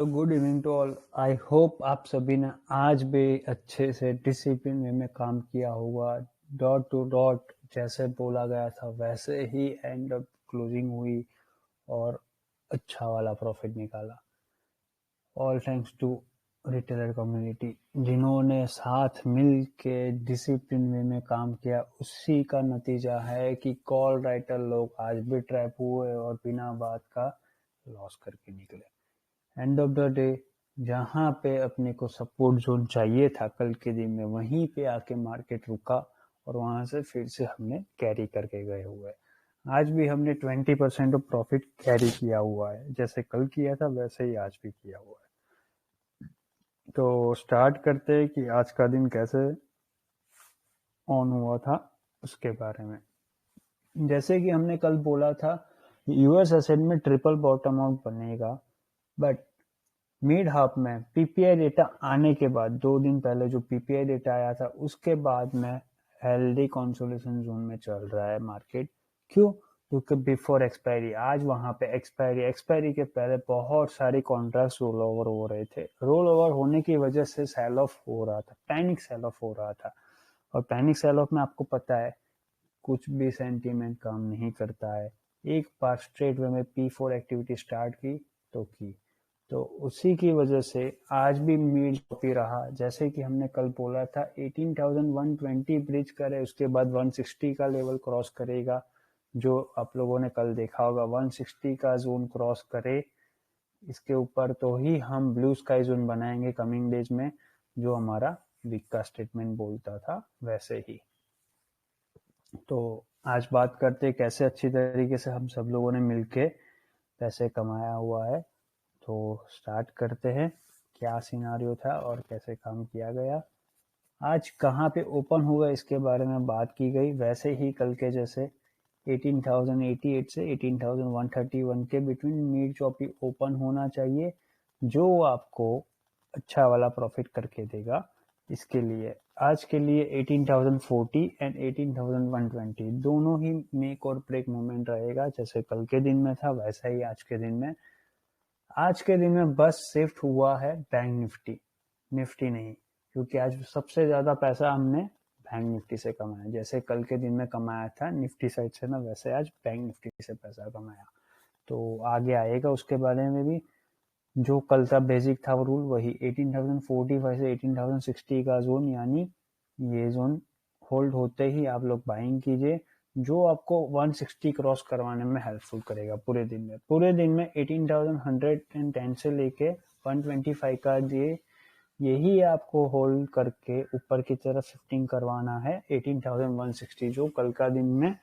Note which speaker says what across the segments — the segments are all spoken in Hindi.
Speaker 1: तो good evening to all. I hope आप सभी ने आज भी अच्छे से डिसिप्लिन वे में काम किया होगा। डॉट टू डॉट जैसे बोला गया था वैसे ही एंड अप क्लोजिंग हुई और अच्छा वाला प्रॉफिट निकाला। All thanks to retailer community जिन्होंने साथ मिल के डिसिप्लिन वे में काम किया। उसी का नतीजा है कि कॉल राइटर लोग आज भी ट्रैप हुए और बिना बात का लॉस करके निकले। एंड ऑफ द डे जहाँ पे अपने को सपोर्ट जोन चाहिए था कल के दिन में, वहीं पे आके मार्केट रुका और वहां से फिर से हमने कैरी करके गए हुए। आज भी हमने 20% ऑफ प्रॉफिट कैरी किया हुआ है। जैसे कल किया था वैसे ही आज भी किया हुआ है। तो स्टार्ट करते हैं कि आज का दिन कैसे ऑन हुआ था उसके बारे में। जैसे कि हमने कल बोला था यूएस एसेट में ट्रिपल बॉटम आउट बनेगा, बट मिड हाफ में पीपीआई डेटा आने के बाद 2 दिन पहले जो पीपीआई डेटा आया था उसके बाद में हेल्दी कंसोलिडेशन जोन में चल रहा है मार्केट। क्यों? क्योंकि बिफोर एक्सपायरी आज वहां पे एक्सपायरी के पहले बहुत सारे कॉन्ट्रैक्ट्स रोल ओवर हो रहे थे। रोल ओवर होने की वजह से सेल ऑफ हो रहा था, पैनिक सेल ऑफ हो रहा था। और पैनिक सेल ऑफ में आपको पता है कुछ भी सेंटीमेंट काम नहीं करता है। एक बार स्ट्रेट वे में P4 एक्टिविटी स्टार्ट की तो की, तो उसी की वजह से आज भी मीड चौपी रहा। जैसे कि हमने कल बोला था 18,120 ब्रिज करे, उसके बाद 160 का लेवल क्रॉस करेगा। जो आप लोगों ने कल देखा होगा 160 का जोन क्रॉस करे इसके ऊपर तो ही हम ब्लू स्काई जोन बनाएंगे कमिंग डेज में, जो हमारा वीक का स्टेटमेंट बोलता था वैसे ही। तो आज बात करते हैं कैसे अच्छी तरीके से हम सब लोगों ने मिलके पैसे कमाया हुआ है। तो स्टार्ट करते हैं क्या सिनारियो था और कैसे काम किया गया। आज कहाँ पे ओपन हुआ इसके बारे में बात की गई, वैसे ही कल के जैसे 18,088 से 18,131 के बिटवीन मीड चॉपी ओपन होना चाहिए, जो आपको अच्छा वाला प्रॉफिट करके देगा। इसके लिए आज के लिए 18,040 एंड 18,120 दोनों ही मेक और ब्रेक मोमेंट रहेगा। जैसे कल के दिन में था वैसा ही आज के दिन में। आज के दिन में बस शिफ्ट हुआ है बैंक निफ्टी नहीं, क्योंकि आज सबसे ज्यादा पैसा हमने बैंक निफ्टी से कमाया। जैसे कल के दिन में कमाया था निफ्टी साइड से ना, वैसे आज बैंक निफ्टी से पैसा कमाया। तो आगे आएगा उसके बारे में भी। जो कल का बेसिक था वो रूल वही 18,045 से 18,060 का जोन, यानी ये जोन होल्ड होते ही आप लोग बाइंग कीजिए, जो आपको 160 क्रॉस करवाने में हेल्पफुल करेगा पूरे दिन में 18,110 से लेके 125 का यही आपको होल्ड करके ऊपर की तरफ शिफ्टिंग करवाना है 18,160, जो कल का दिन में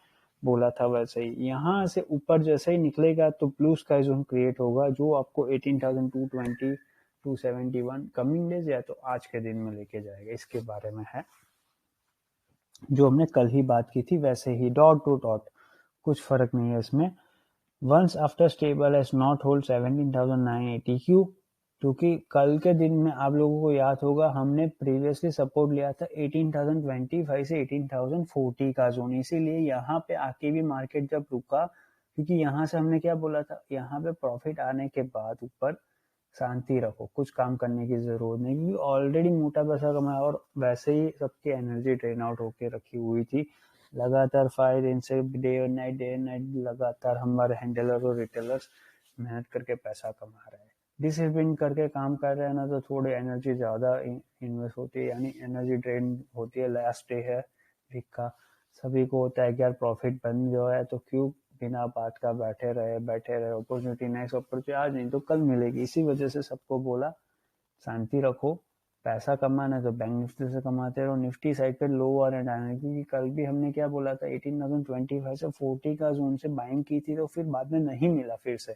Speaker 1: बोला था वैसे ही। यहाँ से ऊपर जैसे ही निकलेगा तो ब्लू स्काई जोन क्रिएट होगा, जो आपको 18,220 271 कमिंग डेज या तो आज के दिन में लेके जाएगा। इसके बारे में है जो हमने कल ही बात की थी वैसे ही, डॉट टू डॉट, कुछ फर्क नहीं है इसमें। Once after stable as not hold 17,980 क्यू, क्योंकि कल के दिन में आप लोगों को याद होगा हमने प्रीवियसली सपोर्ट लिया था 18,025 से 18,040 का जोन। इसीलिए यहाँ पे आके भी मार्केट जब रुका, क्योंकि यहाँ से हमने क्या बोला था, यहाँ पे प्रॉफिट आने के बाद ऊपर शांति रखो, कुछ काम करने की जरूरत नहीं, क्योंकि ऑलरेडी मोटा पैसा कमाया और वैसे ही सबकी एनर्जी ड्रेन आउट होके रखी हुई थी। लगातार 5 दिन से डे और नाइट लगातार हमारे हैंडलर और रिटेलर्स मेहनत करके पैसा कमा रहे हैं। डिसिप्लिन करके काम कर रहे हैं ना, तो थोड़ी एनर्जी ज्यादा इन्वेस्ट होती है, यानी एनर्जी ड्रेन होती है। लास्ट डे है वीक का, सभी को होता है कि यार प्रॉफिट बन जो है तो क्यों बिना बात का बैठे रहे अपॉर्चुनिटी, नेक्स्ट अपॉर्चुनिटी आज नहीं तो कल मिलेगी। इसी वजह से सबको बोला शांति रखो, पैसा कमाना तो बैंक निफ्टी से कमाते रहो, निफ्टी साइड पे लो आ रहे हैं। क्योंकि कल भी हमने क्या बोला था 18,025 से 40 का जोन से बाइंग की थी, तो फिर बाद में नहीं मिला फिर से।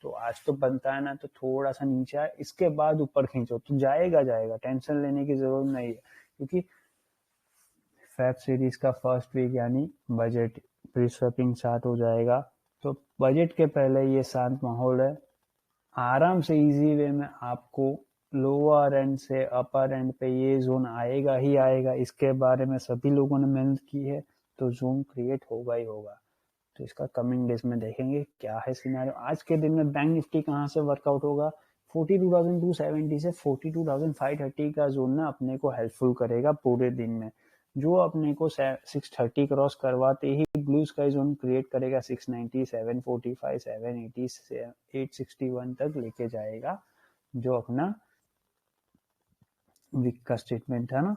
Speaker 1: तो आज तो बनता है ना, तो थोड़ा सा नीचे आए इसके बाद ऊपर खींचो तो जाएगा, टेंशन लेने की जरूरत नहीं है। क्योंकि फैब सीरीज का फर्स्ट वीक यानी बजट प्री स्वैपिंग स्टार्ट हो जाएगा, तो बजट के पहले ये शांत माहौल है। आराम से इजी वे में आपको लोअर एंड से अपर एंड पे ये जोन आएगा ही आएगा। इसके बारे में सभी लोगों ने मेहनत की है, तो जोन क्रिएट होगा ही होगा। तो इसका कमिंग डेज में देखेंगे क्या है सिनेरियो। आज के दिन में बैंक निफ्टी कहाँ से वर्कआउट होगा, 42,270 से 42,530 का जोन ना अपने को हेल्पफुल करेगा पूरे दिन में, जो अपने को 630 क्रॉस करवाते ही ब्लू स्काई जोन क्रिएट करेगा 690, 745, 780 से 861 तक लेके जाएगा, जो अपना वीक का स्टेटमेंट था ना।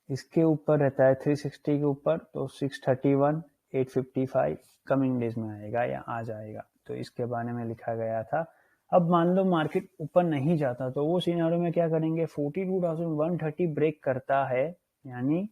Speaker 1: इसके ऊपर रहता है 360 के ऊपर, तो 631, 855 कमिंग डेज में आएगा या आ जाएगा, तो इसके बारे में लिखा गया था। अब मान लो मार्केट ऊपर नहीं जाता, तो वो सिनेरियो में क्या करेंगे, 42,130 ब्रेक करता है, यानी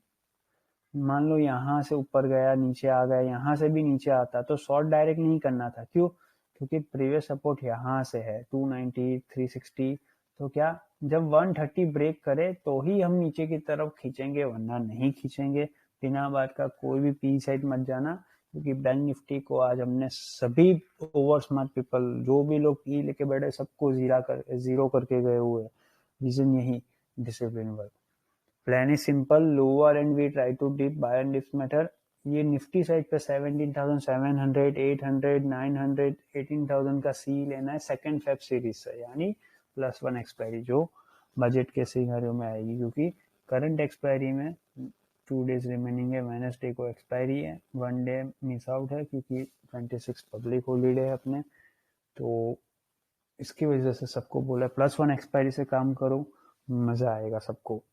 Speaker 1: मान लो यहाँ से ऊपर गया, नीचे आ गया, यहाँ से भी नीचे आता, तो शॉर्ट डायरेक्ट नहीं करना था। क्यों? क्योंकि प्रीवियस सपोर्ट यहाँ से है 290, 360, तो क्या जब 130 ब्रेक करे तो ही हम नीचे की तरफ खींचेंगे, वरना नहीं खींचेंगे। बिना बात का कोई भी पी साइड मत जाना, क्योंकि बैंक निफ्टी को आज हमने सभी ओवर स्मार्ट पीपल, जो भी लोग पी लेके बैठे, सबको जीरो करके गए हुए। रीजन यही, discipline work. Plan is simple, lower end we try to dip buy and dips method. ये निफ्टी साइड पे 17,700, 800, 900, 18,000 का सी लेना है सेकंड फेब सीरीज से, यानी +1 एक्सपायरी जो बजट के सिनेरियो में आएगी, क्योंकि करंट एक्सपायरी में 2 डेज रिमेनिंग है, वेडनेसडे को एक्सपायरी है, 1 डे मिस आउट है क्योंकि 26 पब्लिक हॉलीडे है अपने, तो इसकी वजह से सबको बोला +1 एक्सपायरी से काम करो, मजा आएगा सबको।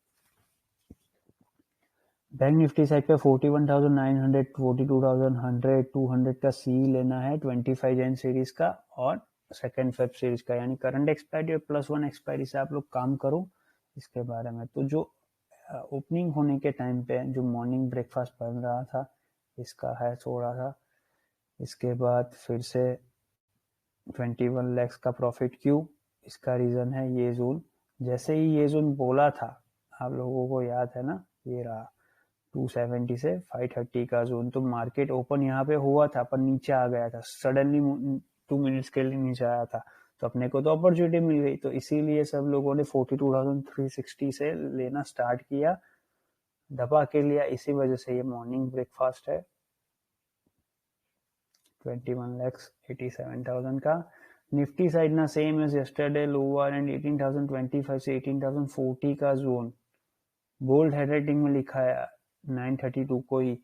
Speaker 1: बैंक निफ्टी साइड पे 41,900, 42,100, 200 का सी लेना है 25 जैन सीरीज का और सेकेंड फेब सीरीज का, यानी करंट एक्सपायरी और +1 एक्सपायरी से आप लोग काम करो इसके बारे में। तो जो ओपनिंग होने के टाइम पे जो मॉर्निंग ब्रेकफास्ट बन रहा था, इसका है थोड़ा सा, इसके बाद फिर से 21 lakhs का प्रॉफिट। क्यों? इसका रीजन है ये जोन, जैसे ही ये जोन बोला था, आप लोगों को याद है ना, ये रहा 270 से 530 का जोन, तो मार्केट ओपन यहाँ पे हुआ था पर नीचे आ गया था, सडनली 2 मिनट्स के लिए नीचे आया था, तो अपने को तो अपॉर्चुनिटी मिल गई, तो इसीलिए सब लोगों ने 42,360 से लेना स्टार्ट किया, दबा के लिया, इसी वजह से ये मॉर्निंग ब्रेकफास्ट है 21,87,000 का। निफ्टी साइड ना same as yesterday, lower end 18,025 से 18,040 का जोन, बोल्ड हैंडराइटिंग में लिखा है 932 को ही,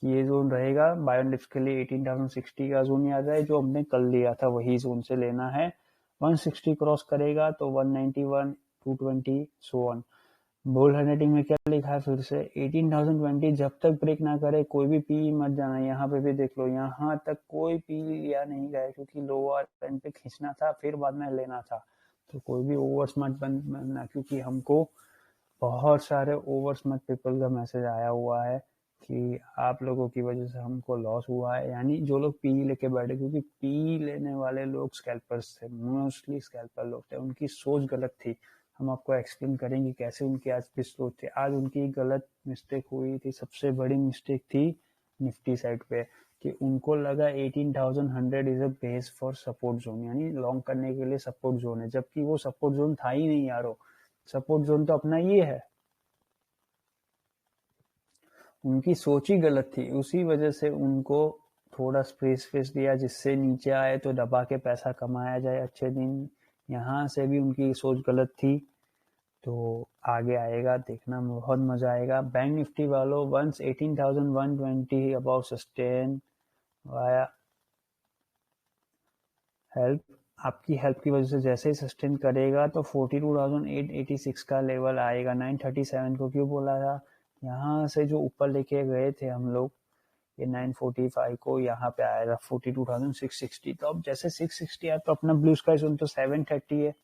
Speaker 1: ये जोन रहेगा बायोनिफ्स के लिए। 18,060 का जोन याद है, जो हमने कल लिया था, वही जोन से लेना है। 160 क्रॉस करेगा तो 191, 220 सो ऑन। बोल्ड हैंडराइटिंग में क्या लिखा है फिर से, 18,020 जब तक ब्रेक ना करे कोई भी पी मत जाना। यहाँ पे भी देख लो, यहाँ तक कोई पी लिया नहीं गया, क्योंकि लोअर एंड पे खींचना था, फिर बाद में लेना था, तो कोई भी ओवर स्मार्ट बनना, क्योंकि हमको बहुत सारे ओवर स्मार्ट पीपल का मैसेज आया हुआ है कि आप लोगों की वजह से हमको लॉस हुआ है, यानी जो लोग पी लेके बैठे, क्योंकि पी लेने वाले लोग स्कैल्पर्स थे, मोस्टली स्कैल्पर लोग थे, उनकी सोच गलत थी। हम आपको एक्सप्लेन करेंगे कैसे उनकी आज की सोच थी। आज उनकी गलत मिस्टेक हुई थी, सबसे बड़ी मिस्टेक थी निफ्टी साइड पे, कि उनको लगा 18,100 is a base for support zone, यानी लॉन्ग करने के लिए सपोर्ट जोन है, जबकि वो सपोर्ट जोन था ही नहीं यारो। सपोर्ट जोन तो अपना ये है। उनकी सोच ही गलत थी, उसी वजह से उनको थोड़ा स्पेस दिया, जिससे नीचे आए तो दबा के पैसा कमाया जाए अच्छे दिन। यहाँ से भी उनकी सोच गलत थी, तो आगे आएगा देखना, बहुत मजा आएगा। बैंक निफ्टी वालों, once 18,120 about sustain via help, आपकी हेल्प की वजह से जैसे ही सस्टेन करेगा तो 42,886 का लेवल आएगा। 937 को क्यों बोला था, यहाँ से जो ऊपर लेके गए थे हम लोग, ये 945 को यहाँ पे आएगा 42,660, तो अब जैसे 660 आया तो अपना ब्लू स्काई जोन तो 730 है,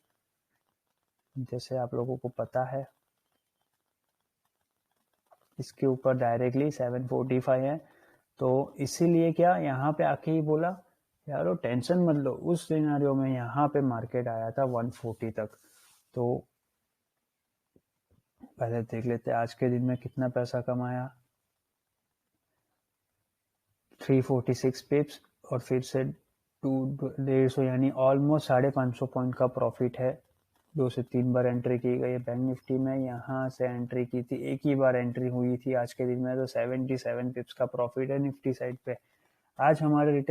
Speaker 1: जैसे आप लोगों को पता है। इसके ऊपर डायरेक्टली 745 है, तो इसीलिए क्या यहाँ पे आके ही बोला यारो टेंशन मत लो। उस सिनेरियो में यहाँ पे मार्केट आया था 140 तक, तो पहले देख लेते आज के दिन में कितना पैसा कमाया, 346 पिप्स, और फिर से 250, यानी ऑलमोस्ट 550 पॉइंट का प्रॉफिट है। 2 से 3 बार एंट्री की गई है बैंक निफ्टी में, यहाँ से एंट्री की थी, एक ही बार एंट्री हुई थी आज के दिन में, तो 77 पिप्स का प्रॉफिट है निफ्टी साइड पे। आज हमारे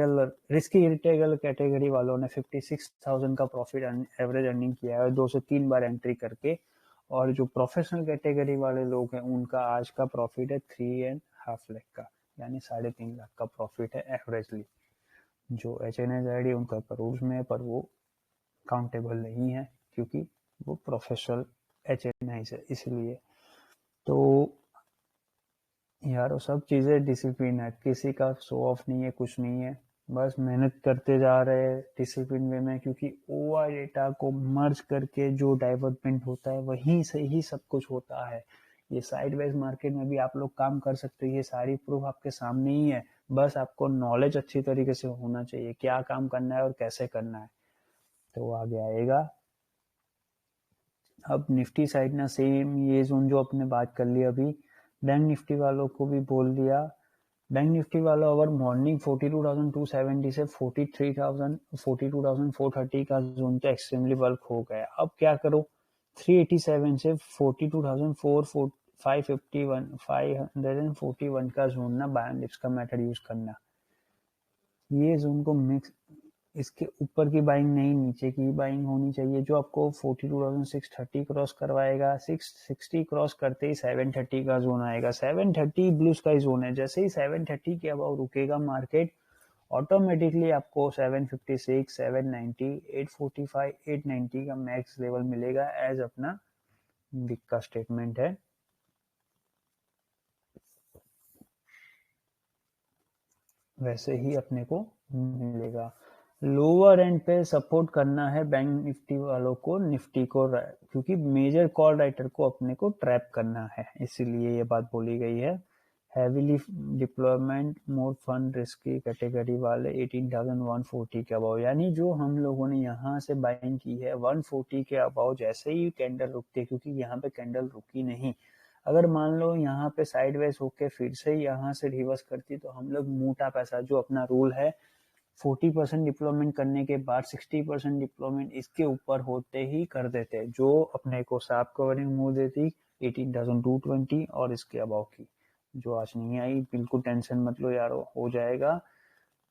Speaker 1: रिस्की रिटेल कैटेगरी वालों ने 56,000 का प्रॉफिट एवरेज अर्निंग किया है 2 से 3 बार एंट्री करके, और जो प्रोफेशनल कैटेगरी वाले लोग हैं उनका आज का प्रॉफिट है 3.5 लाख का, यानी 3.5 लाख का प्रॉफिट है एवरेजली। जो HNID उनका करोड़ में है, पर वो काउंटेबल नहीं है क्योंकि वो प्रोफेशनल HNI है, इसलिए। तो यार वो सब चीज़ें डिसिप्लिन है, किसी का शो ऑफ नहीं है, कुछ नहीं है, बस मेहनत करते जा रहे हैं डिसिप्लिन वे में, क्योंकि ओवर डेटा को मर्ज करके जो डाइवर्टमेंट होता है वहीं से ही सब कुछ होता है। ये साइडवेज मार्केट में भी आप लोग काम कर सकते हो, ये सारी प्रूफ आपके सामने ही है, बस आपको नॉलेज अच्छी तरीके से होना चाहिए, क्या काम करना है और कैसे करना है, तो आगे आएगा। अब निफ्टी साइड ना सेम ये जोन जो अपने बात कर लिया अभी, बैंक निफ्टी वालों को भी बोल दिया। बैंक निफ्टी वाला ओवर मॉर्निंग 42,270 से 42,430 का जोन तो एक्सट्रीमली वर्क हो गया। अब क्या करो, 387 से 541 का जोन ना बाय एंड डिप्स का मेथड यूज करना। ये जोन को मिक्स, इसके ऊपर की बाइंग नहीं, नीचे की बाइंग होनी चाहिए, जो आपको 42,630 क्रॉस करवाएगा। 660 क्रॉस करते ही 730 का जोन आएगा। 730 ब्लू स्काई जोन है, जैसे ही 730 के अबाउ रुकेगा मार्केट, ऑटोमेटिकली आपको 756, 790, 845, 890 का मैक्स लेवल मिलेगा, एज अपना बिग का स्टेटमेंट है। वैसे ही अपने को मिलेगा। लोअर एंड पे सपोर्ट करना है बैंक निफ्टी वालों को, निफ्टी को, क्योंकि मेजर कॉल राइटर को अपने को ट्रैप करना है, इसीलिए ये बात बोली गई है। हैवीली डिप्लॉयमेंट मोर फंड रिस्की कैटेगरी वाले 18,140 के अबाव, यानी जो हम लोगों ने यहाँ से बाइंग की है 140 के अबाव, जैसे ही कैंडल रुकती है, क्योंकि यहाँ पे कैंडल रुकी नहीं, अगर मान लो यहाँ पे साइडवेज होके फिर से यहाँ से रिवर्स करती, तो हम लोग मोटा पैसा, जो अपना रूल है 40% डिप्लॉयमेंट करने के बाद 60% डिप्लॉयमेंट इसके ऊपर होते ही कर देते, जो अपने को साफ कवरिंग मुंह देती 18,220 और इसके अबाव की, जो आज नहीं आई। बिल्कुल टेंशन मत लो यारो, हो जाएगा।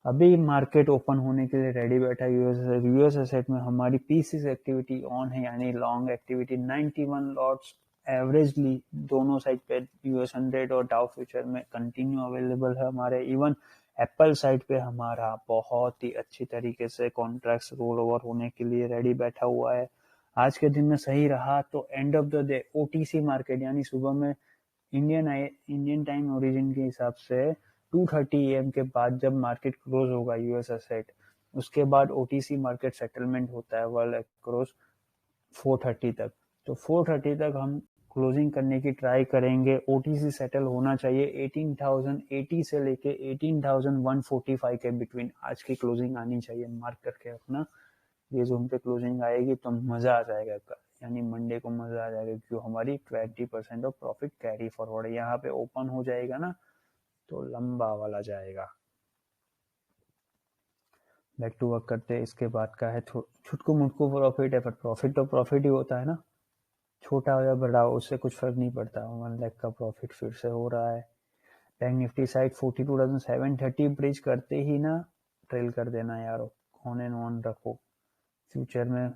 Speaker 1: अभी मार्केट ओपन होने के लिए रेडी बैठा है। यूएस एसेट में हमारी पीसीस एक्टिविटी ऑन है, यानी लॉन्ग एक्टिविटी 91 लॉट्स एवरेजली दोनों साइड पे, यूएस 100 और डाउ फ्यूचर में कंटिन्यू अवेलेबल है हमारे। इवन एप्पल साइड पे हमारा बहुत ही अच्छी तरीके से कॉन्ट्रैक्ट्स रोल ओवर होने के लिए रेडी बैठा हुआ है। आज के दिन में सही रहा तो end of the day OTC market, यानी सुबह में इंडियन टाइम ओरिजिन के हिसाब से 2:30 AM के बाद जब मार्केट क्लोज होगा यूएस एसेट, उसके बाद ओटीसी मार्केट सेटलमेंट होता है वर्ल्ड अक्रॉस 4:30 तक। तो 4:30 तक हम क्लोजिंग करने की ट्राई करेंगे। ओटीसी सेटल होना चाहिए 18,080 से लेके 18,145 के बिटवीन आज की क्लोजिंग आनी चाहिए, मार्क करके रखना। ये जोन पे क्लोजिंग आएगी तो मजा आ जाएगा, यानी मंडे को मजा आ जाएगा, क्योंकि हमारी 20% ऑफ प्रॉफिट कैरी फॉरवर्ड है। यहाँ पे ओपन हो जाएगा ना तो लंबा वाला जाएगा। बैक टू वर्क करते हैं। इसके बाद का है छुटकू मुटकू प्रॉफिट है, पर प्रॉफिट तो प्रॉफिट ही होता है ना, छोटा हो या बड़ा हो उससे कुछ फर्क नहीं पड़ता। 1 लाख का प्रॉफिट फिर से हो रहा है। बैंक निफ्टी साइड 42,730 ब्रिज करते ही ना ट्रेल कर देना यारो, ऑन एंड ऑन रखो। फ्यूचर में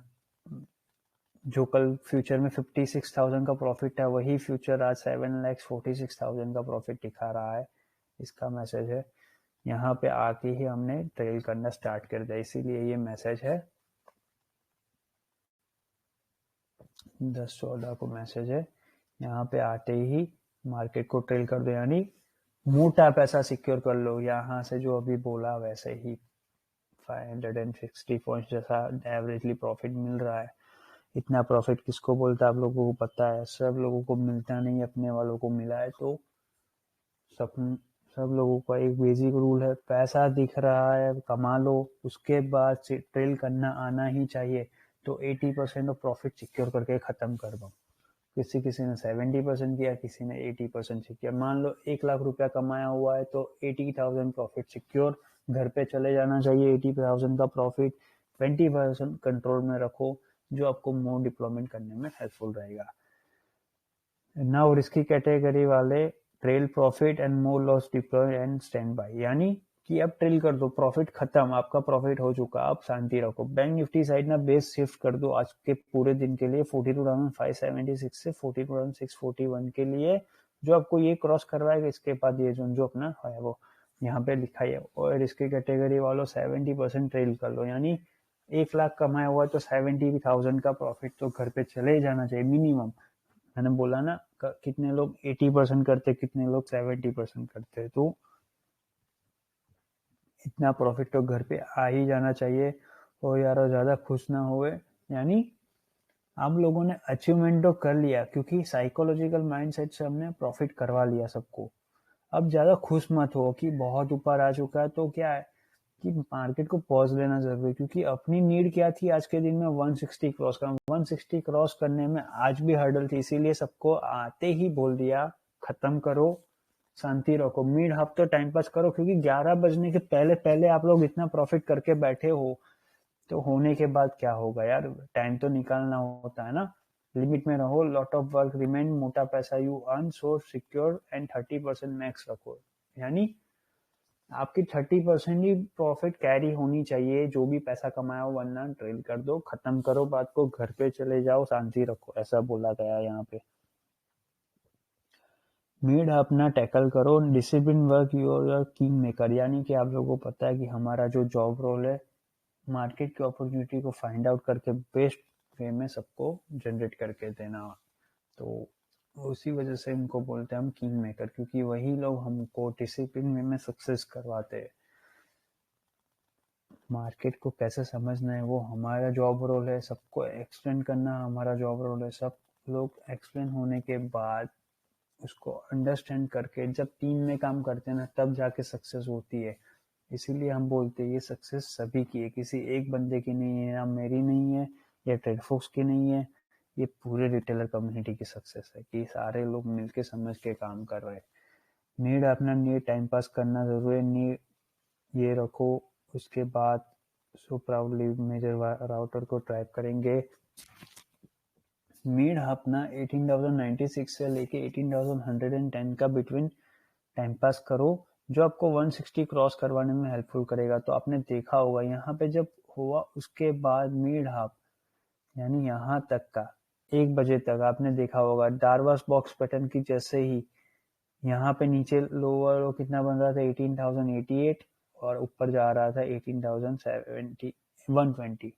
Speaker 1: जो कल फ्यूचर में 56,000 का प्रॉफिट है, वही फ्यूचर आज 7,46,000 का प्रॉफिट दिखा रहा है। इसका मैसेज है, यहाँ पे आके ही हमने ट्रेल करना स्टार्ट कर दिया, इसीलिए ये मैसेज है। 10-14 को मैसेज है, यहाँ पे आते ही मार्केट को ट्रेल कर दो, यानी मोटा पैसा सिक्योर कर लो। यहाँ से जो अभी बोला वैसे ही 560 पॉइंट जैसा एवरेजली प्रॉफिट मिल रहा है। इतना प्रॉफिट किसको बोलता है आप लोगों को पता है, सब लोगों को मिलता नहीं, अपने वालों को मिला है। तो सब लोगों का एक बेसिक रूल है, पैसा दिख रहा है कमा लो, उसके बाद ट्रेल करना आना ही चाहिए। तो 80% ऑफ प्रॉफिट सिक्योर करके खत्म कर दो। किसी ने 70% किया, किसी ने 80% किया। मान लो 1 लाख रुपया कमाया हुआ है तो 80,000 प्रॉफिट सिक्योर, घर पे चले जाना चाहिए 80,000 का प्रॉफिट। 20% कंट्रोल में रखो, जो आपको मोर डिप्लॉयमेंट करने में हेल्पफुल रहेगा। नाउ रिस्की कैटेगरी वाले trail profit and more loss deploy and stand by, यानी कि अब ट्रेल कर दो, प्रॉफिट खत्म, आपका प्रॉफिट हो चुका, अब शांति रखो। बैंक निफ्टी साइड ना बेस शिफ्ट कर दो आज के पूरे दिन के लिए 42,576 से 42,641 के लिए, जो आपको ये क्रॉस करवाएगा इसके बाद ये जो अपना है वो यहाँ पे लिखा है। और इसके कैटेगरी वालों 70% ट्रेल कर लो, यानी 1 लाख कमाया हुआ तो 70,000 का प्रॉफिट तो घर पे चले ही जाना चाहिए मिनिमम। मैंने बोला ना कितने लोग 80% करते, कितने लोग 70% करते, तो इतना प्रॉफिट तो घर पे आ ही जाना चाहिए। और यार ज्यादा खुश ना हुए, यानी आप लोगों ने अचीवमेंट तो कर लिया, क्योंकि साइकोलॉजिकल माइंडसेट से हमने प्रॉफिट करवा लिया सबको। अब ज्यादा खुश मत हो कि बहुत ऊपर आ चुका है, तो क्या है कि मार्केट को पॉज लेना जरूरी है, क्योंकि अपनी नीड क्या थी आज के दिन में 160 क्रॉस करना। 160 क्रॉस करने में आज भी हर्डल थी, इसीलिए सबको आते ही बोल दिया खत्म करो, शांति रखो, मिड हाफ तो टाइम पास करो, क्योंकि 11 बजने के पहले पहले आप लोग इतना प्रॉफिट करके बैठे हो, तो होने के बाद क्या होगा यार, टाइम तो निकालना होता है ना। लिमिट में रहो, लॉट ऑफ वर्क रिमेन, मोटा पैसा you earn so secure and 30% max रखो, यानी आपकी 30% ही प्रॉफिट कैरी होनी चाहिए जो भी पैसा कमाया हो, वरना ट्रेल कर दो, खत्म करो बात को, घर पे चले जाओ, शांति रखो, ऐसा बोला गया यहाँ पे। मीड अपना टैकल करो, discipline work your king maker, यानी कि आप लोगों को पता है कि हमारा जो जॉब रोल है मार्केट की अपॉर्चुनिटी को फाइंड आउट करके बेस्ट वे में सबको जनरेट करके देना। तो उसी वजह से इनको बोलते हैं हम किंग मेकर, क्योंकि वही लोग हमको डिसिप्लिन वे में सक्सेस करवाते हैं। मार्केट को कैसे समझना है वो हमारा जॉब रोल है, सबको एक्सप्लेन करना हमारा जॉब रोल है। सब लोग एक्सप्लेन होने के बाद उसको अंडरस्टैंड करके जब टीम में काम करते हैं ना, तब जाके सक्सेस होती है। इसीलिए हम बोलते हैं ये सक्सेस सभी की है, किसी एक बंदे की नहीं है, या मेरी नहीं है, या ट्रेडफॉक्स की नहीं है, ये पूरे रिटेलर कम्युनिटी की सक्सेस है कि सारे लोग मिलके समझ के काम कर रहे हैं। नीड अपना नीड टाइम पास करना जरूरी है, नीड ये रखो। उसके बाद सो प्राउडली मेजर राउटर को ट्रैक करेंगे। मीड अपना 18,096 से लेके 18,110 का बिटवीन टाइम पास करो, जो आपको 160 क्रॉस करवाने में हेल्पफुल करेगा। तो आपने देखा होगा यहाँ पे जब हुआ उसके बाद मिड हाफ, यानी यहाँ तक का 1 बजे तक आपने देखा होगा डार्वास बॉक्स पैटर्न की जैसे ही यहाँ पे नीचे लोअर लो कितना बन रहा था 18,088 और ऊपर जा रहा था 18,120।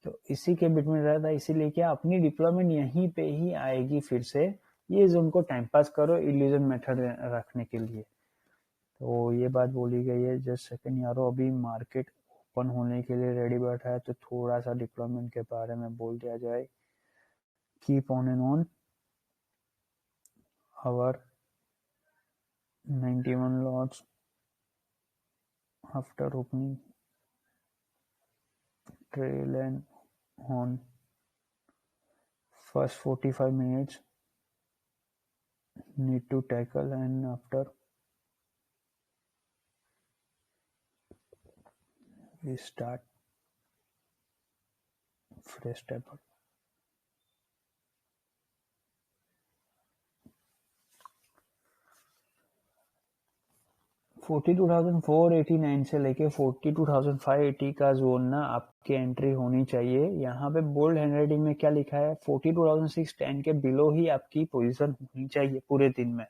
Speaker 1: तो इसी के बिटवीन रहा था, इसीलिए क्या अपनी डिप्लॉयमेंट यहीं पे ही आएगी फिर से। ये जोन को टाइम पास करो इल्यूजन मेथड रखने के लिए। तो ये बात बोली गई है। जस्ट सेकंड यारो, अभी मार्केट ओपन होने के लिए रेडी बैठा है, तो थोड़ा सा डिप्लॉयमेंट के बारे में बोल दिया जाए। Keep on and on our 91 lots after opening trail and on first 45 minutes need to tackle, and after we start fresh table. $42,489 से लेके 42,580 का जोन ना आपकी एंट्री होनी चाहिए। यहाँ पे बोल्ड हैंडराइटिंग में क्या लिखा है, 42,610 के बिलो ही आपकी पोजीशन होनी चाहिए पूरे दिन में।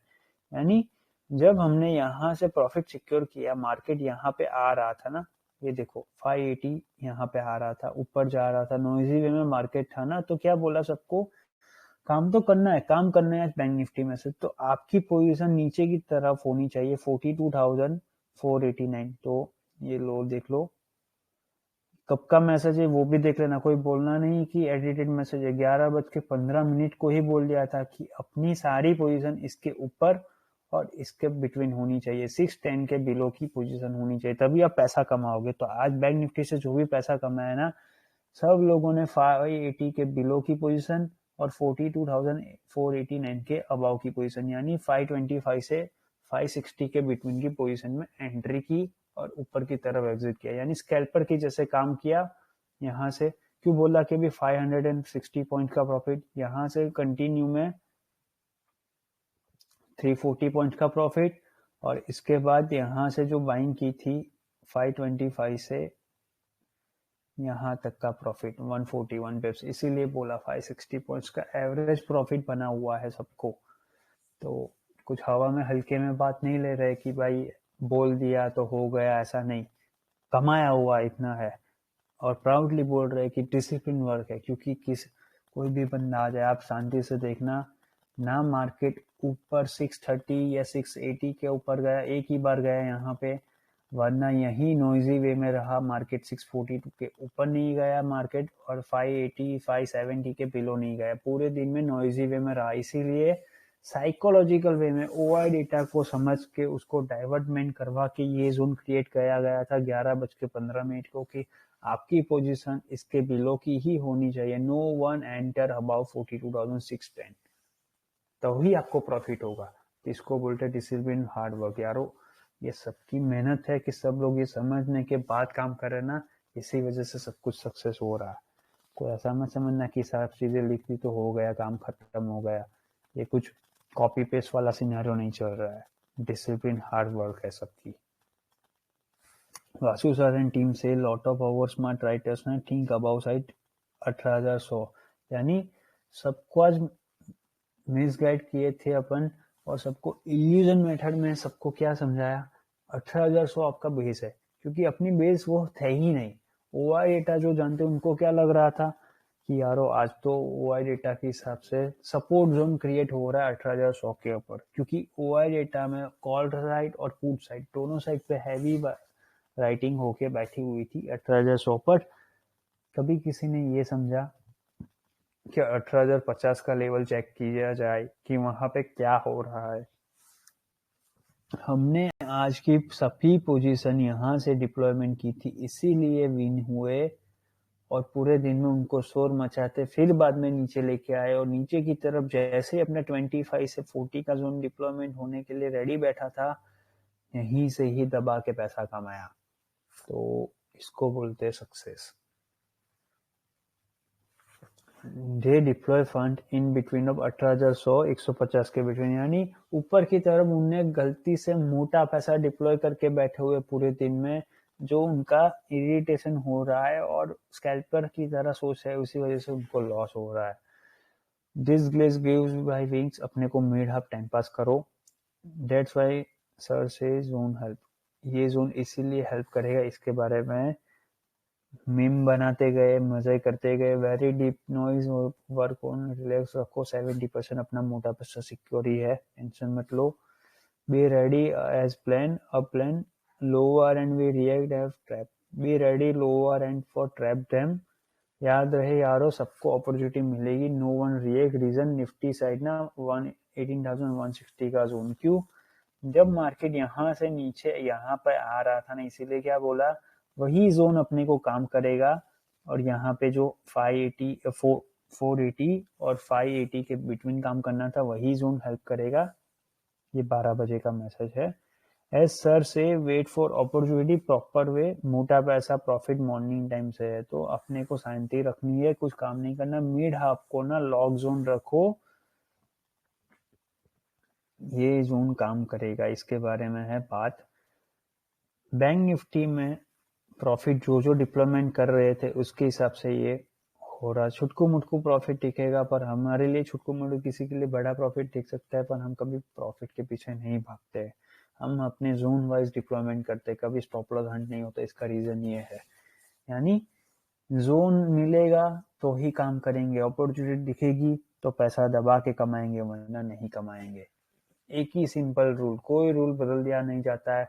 Speaker 1: यानी जब हमने यहाँ से प्रॉफिट सिक्योर किया, मार्केट यहाँ पे आ रहा था ना, ये देखो 580 यहाँ पे आ रहा था, ऊपर जा रहा था, नोइजी वे में मार्केट था ना, तो क्या बोला सबको काम तो करना है, काम करना है बैंक निफ्टी में से, तो आपकी पोजीशन नीचे की तरफ होनी चाहिए 42,489। तो ये लो देख लो कब का मैसेज है वो भी देख लेना, कोई बोलना नहीं कि एडिटेड मैसेज है। 11:15 को ही बोल दिया था कि अपनी सारी पोजीशन इसके ऊपर और इसके बिटवीन होनी चाहिए, 610 के बिलो की पोजीशन होनी चाहिए, तभी आप पैसा कमाओगे। तो आज बैंक निफ्टी से जो भी पैसा कमाया ना, सब लोगों ने 580 के बिलो की पोजीशन और 42,489 के अबाव की पोजीशन, यानी 525 से 560 के बिटवीन की पोजीशन में एंट्री की और ऊपर की तरफ एग्जिट किया, यानी स्कैल्पर की जैसे काम किया। यहाँ से क्यों बोला कि भी 560 पॉइंट का प्रॉफिट, यहाँ से कंटिन्यू में 340 पॉइंट का प्रॉफिट और इसके बाद यहाँ से जो बाइंग की थी 525 से यहाँ तक का प्रॉफिट 141 पिप्स, इसीलिए बोला 560 पॉइंट्स का एवरेज प्रॉफिट बना हुआ है सबको। तो कुछ हवा में हल्के में बात नहीं ले रहे कि भाई बोल दिया तो हो गया, ऐसा नहीं, कमाया हुआ इतना है। और प्राउडली बोल रहे कि डिसिप्लिन वर्क है, क्योंकि कोई भी बंदा आ जाए, आप शांति से देखना ना, मार्केट ऊपर 630 या 680 के ऊपर गया, एक ही बार गया यहाँ पे, वरना यही नॉइजी वे में रहा। मार्केट 642 के ऊपर नहीं गया मार्केट, और 580 570 के बिलो नहीं गया, पूरे दिन में नॉइजी वे में रहा। इसीलिए साइकोलॉजिकल वे में ओआई डेटा को समझ के उसको डाइवर्टमेंट करवा के ये जोन क्रिएट किया गया था 11:15 को, कि आपकी पोजीशन इसके बिलो की ही होनी चाहिए। नो वन एंटर अबाउ 42,610, तभी आपको प्रॉफिट होगा। इसको बोलते डिसिप्लिन हार्ड वर्क। यारो ये सबकी मेहनत है कि सब लोग ये समझने के बाद काम कर रहे ना, इसी वजह से सब कुछ सक्सेस हो रहा है। कोई ऐसा मत समझना कि साफ चीजें लिख दी तो हो गया, काम खत्म हो गया। ये कुछ कॉपी पेस्ट वाला सिनेरियो नहीं चल रहा है, डिसिप्लिन हार्ड वर्क है सबकी। वासु सर एंड टीम से lot of our smart writers ने थिंक अबाउट साइट 18,100, यानी सबको आज मिसगाइड किए थे अपन, और सबको इल्यूजन मेथड में सबको क्या समझाया, 18,100 आपका बेस है, क्योंकि अपनी बेस वो थे ही नहीं। ओआई डेटा जो जानते उनको क्या लग रहा था कि यारो आज तो ओआई डेटा के हिसाब से सपोर्ट जोन क्रिएट हो रहा है 18,100 के ऊपर, क्योंकि ओआई डेटा में कॉल साइड और पुट साइड दोनों साइड पे हैवी राइटिंग होके बैठी हुई थी 18,100 पर। कभी किसी ने ये समझा कि 18,050 का लेवल चेक किया जाए कि वहां पे क्या हो रहा है। हमने आज की सभी पोजीशन यहाँ से डिप्लॉयमेंट की थी, इसीलिए विन हुए, और पूरे दिन में उनको शोर मचाते फिर बाद में नीचे लेके आए, और नीचे की तरफ जैसे अपने 25 से 40 का जोन डिप्लॉयमेंट होने के लिए रेडी बैठा था, यहीं से ही दबा के पैसा कमाया। तो इसको बोलते हैं success. They deploy fund in between of 18,100 150 के बिटवीन, यानी ऊपर की तरफ उनने गलती से मोटा पैसा डिप्लॉय करके बैठे हुए पूरे दिन में, जो उनका इरिटेशन हो रहा है और स्कैल्पर की तरह सोच है, उसी वजह से उनको लॉस हो रहा है। This glace gives buy wings, अपने को मिड हाफ टाइम पास करो। दैट्स व्हाई सर से जोन हेल्प, ये जोन इसीलिए हेल्प करेगा, इसके बारे में मीम बनाते गए, मजे करते गए। Very deep noise work on, relax रखो, 70% अपना मोटा पैसा सिक्योर ही है, टेंशन मत लो। Be ready as plan, a plan lower end we react as trap, be ready lower end for trap them. याद रहे यारो, सबको अपॉर्चुनिटी मिलेगी, no one react. Reason Nifty side ना 18,160 का जोन, क्यों? जब मार्केट यहाँ से नीचे यहाँ पे आ रहा था ना, इसीलिए क्या बोला, वही जोन अपने को काम करेगा, और यहाँ पे जो 480 और 580 के बिटवीन काम करना था, वही जोन हेल्प करेगा। ये 12 बजे का मैसेज है। एज सर से wait for opportunity proper way, मोटा पैसा प्रॉफिट मॉर्निंग टाइम से है, तो अपने को शांति रखनी है, कुछ काम नहीं करना। मिड हाफ को ना लॉक जोन रखो, ये जोन काम करेगा, इसके बारे में है बात। बैंक निफ्टी में प्रॉफिट जो डिप्लॉयमेंट कर रहे थे उसके हिसाब से ये हो रहा, छुटकू मुटकू प्रॉफिट टिकेगा, पर हमारे लिए छुटकू मुटकू किसी के लिए बड़ा प्रॉफिट टिक सकता है, पर हम कभी प्रॉफिट के पीछे नहीं भागते, हम अपने जोन वाइज डिप्लॉयमेंट करते, कभी स्टॉप लॉस हंट नहीं होता। इसका रीजन ये है, यानी जोन मिलेगा तो ही काम करेंगे, अपॉर्चुनिटी दिखेगी तो पैसा दबा के कमाएंगे, वरना नहीं कमाएंगे। एक ही सिंपल रूल, कोई रूल बदल दिया नहीं जाता है।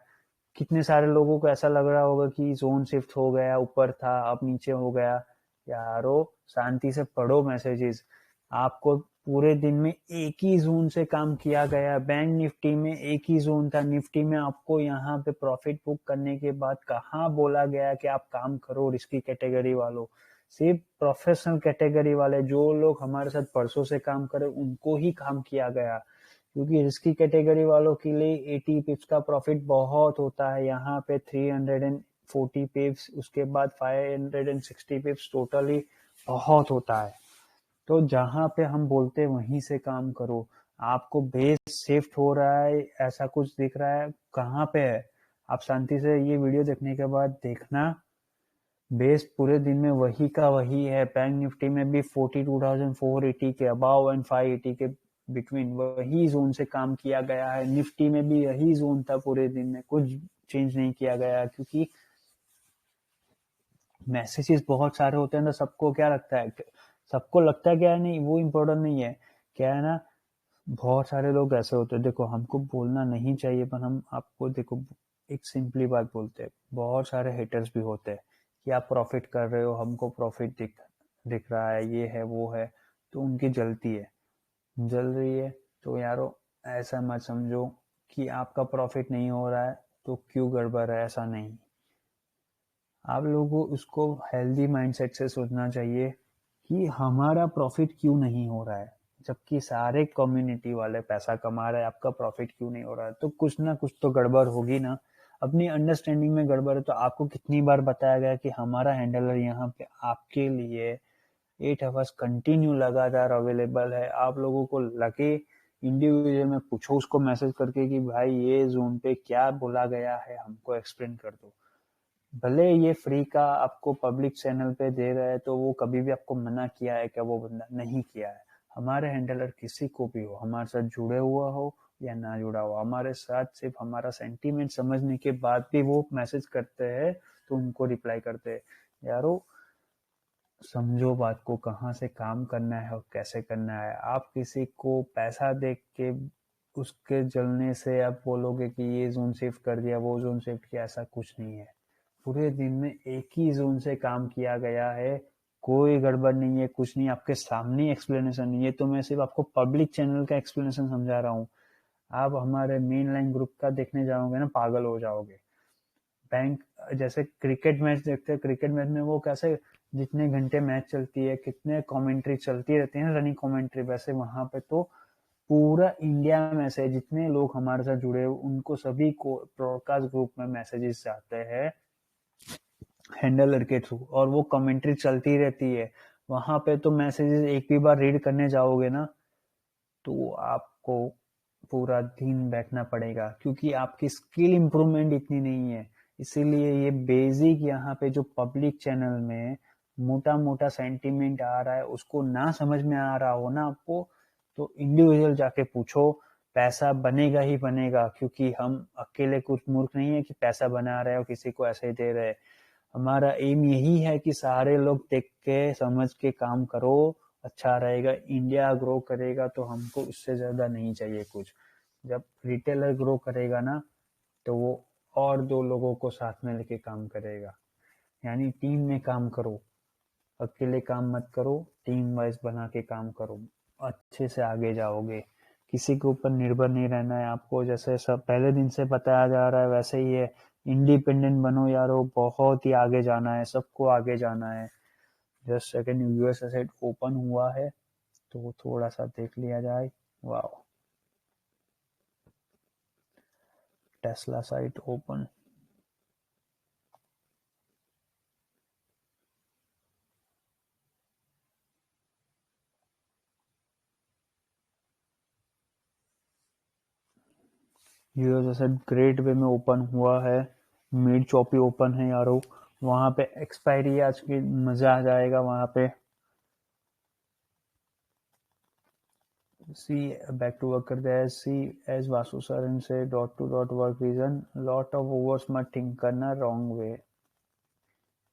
Speaker 1: कितने सारे लोगों को ऐसा लग रहा होगा कि जोन शिफ्ट हो गया, ऊपर था अब नीचे हो गया। यारो शांति से पढ़ो मैसेजेस, आपको पूरे दिन में एक ही जोन से काम किया गया। बैंक निफ्टी में एक ही जोन था, निफ्टी में आपको यहाँ पे प्रॉफिट बुक करने के बाद कहाँ बोला गया कि आप काम करो रिस्की कैटेगरी वालों। सिर्फ प्रोफेशनल कैटेगरी वाले जो लोग हमारे साथ परसों से काम करे उनको ही काम किया गया, क्योंकि रिस्की कैटेगरी वालों के लिए 80 पिप्स का प्रॉफिट बहुत होता है। यहाँ पे 340 पिप्स, उसके बाद 560 पिप्स टोटली बहुत होता है। तो जहाँ पे हम बोलते हैं वहीं से काम करो। आपको बेस शिफ्ट हो रहा है, ऐसा कुछ दिख रहा है, कहाँ पे है? आप शांति से ये वीडियो देखने के बाद देखना, बेस पूरे दिन में वही का वही है। बैंक निफ्टी में भी 42,480 के अबाव एंड 580 के बिटवीन वही जोन से काम किया गया है। निफ्टी में भी यही जोन था पूरे दिन में, कुछ चेंज नहीं किया गया, क्योंकि मैसेजेस बहुत सारे होते हैं तो सबको क्या लगता है, सबको लगता है क्या नहीं, वो इम्पोर्टेंट नहीं है। क्या है ना, बहुत सारे लोग ऐसे होते हैं, देखो हमको बोलना नहीं चाहिए पर हम आपको देखो एक सिंपली बात बोलते हैं, बहुत सारे हेटर्स भी होते हैं कि आप प्रॉफिट कर रहे हो, हमको प्रॉफिट दिख रहा है, ये है वो है, तो उनकी जलती है, जल रही है। तो यारो ऐसा मत समझो कि आपका प्रॉफिट नहीं हो रहा है तो क्यों गड़बड़ है, ऐसा नहीं। आप लोगों को उसको हेल्दी माइंडसेट से सोचना चाहिए कि हमारा प्रॉफिट क्यों नहीं हो रहा है, जबकि सारे कम्युनिटी वाले पैसा कमा रहे हैं, आपका प्रॉफिट क्यों नहीं हो रहा है? तो कुछ ना कुछ तो गड़बड़ होगी ना। अपनी अंडरस्टैंडिंग में गड़बड़ है। तो आपको कितनी बार बताया गया कि हमारा हैंडलर यहाँ पे आपके लिए 8 आवर्स कंटिन्यू लगातार अवेलेबल है। आप लोगों को लगे इंडिविजुअल में पूछो उसको मैसेज करके कि भाई ये जोन पे क्या बोला गया है, हमको एक्सप्लेन कर दो। भले ये फ्री का आपको पब्लिक चैनल पे दे रहा है, तो वो कभी भी आपको मना किया है क्या? वो बंदा नहीं किया है। हमारे हैंडलर किसी को भी हो, हमारे साथ जुड़े हुआ हो या ना जुड़ा हो, हमारे साथ सिर्फ हमारा सेंटीमेंट समझने के बाद भी वो मैसेज करते हैं तो उनको रिप्लाई करते हैं। यारो समझो बात को, कहाँ से काम करना है और कैसे करना है। आप किसी को पैसा देख के उसके जलने से आप बोलोगे कि ये जोन शिफ्ट कर दिया, वो जोन शिफ्ट किया, ऐसा कुछ नहीं है। पूरे दिन में एक ही जोन से काम किया गया है, कोई गड़बड़ नहीं है, कुछ नहीं। आपके सामने एक्सप्लेनेशन नहीं है, तो मैं सिर्फ आपको पब्लिक चैनल का एक्सप्लेनेशन समझा रहा हूँ। आप हमारे मेन लाइन ग्रुप का देखने जाओगे ना, पागल हो जाओगे। बैंक जैसे क्रिकेट मैच देखते हैं, क्रिकेट मैच में वो कैसे जितने घंटे मैच चलती है, कितने कमेंट्री चलती रहती है, रनिंग कमेंट्री, वैसे वहां पे तो पूरा इंडिया में से जितने लोग हमारे साथ जुड़े हुए उनको सभी को ब्रॉडकास्ट ग्रुप में मैसेजेस जाते हैं हैंडलर के थ्रू, और वो कमेंट्री चलती रहती है वहां पे। तो मैसेजेस एक भी बार रीड करने जाओगे ना तो आपको पूरा दिन बैठना पड़ेगा, क्योंकि आपकी स्किल इम्प्रूवमेंट इतनी नहीं है। इसीलिए ये बेसिक यहाँ पे जो पब्लिक चैनल में मोटा मोटा सेंटीमेंट आ रहा है, उसको ना समझ में आ रहा हो ना आपको, तो इंडिविजुअल जाके पूछो। पैसा बनेगा ही बनेगा, क्योंकि हम अकेले कुछ मूर्ख नहीं है कि पैसा बना रहे हो किसी को ऐसे ही दे रहे। हमारा एम यही है कि सारे लोग देख के समझ के काम करो, अच्छा रहेगा, इंडिया ग्रो करेगा। तो हमको उससे ज्यादा नहीं चाहिए कुछ। जब रिटेलर ग्रो करेगा ना तो वो और 2 लोगों को साथ में लेके काम करेगा। यानी टीम में काम करो, अकेले काम मत करो, टीम वाइज बना के काम करो, अच्छे से आगे जाओगे। किसी के ऊपर निर्भर नहीं रहना है आपको, जैसे सब पहले दिन से बताया जा रहा है वैसे ही है। इंडिपेंडेंट बनो यारो, बहुत ही आगे जाना है, सबको आगे जाना है। Just second, US asset open हुआ है तो थोड़ा सा देख लिया जाए। वाह, Tesla site open. US asset great way में ओपन हुआ है, मिड चॉपी ओपन है यारो। वहां पे एक्सपायरी आज की मजा आ जाएगा वहां पे। सी बैक टू वर्क करते हैं। सी एज वासु सरन से dot to dot work reason lot of overs मत थिंक करना रॉन्ग वे।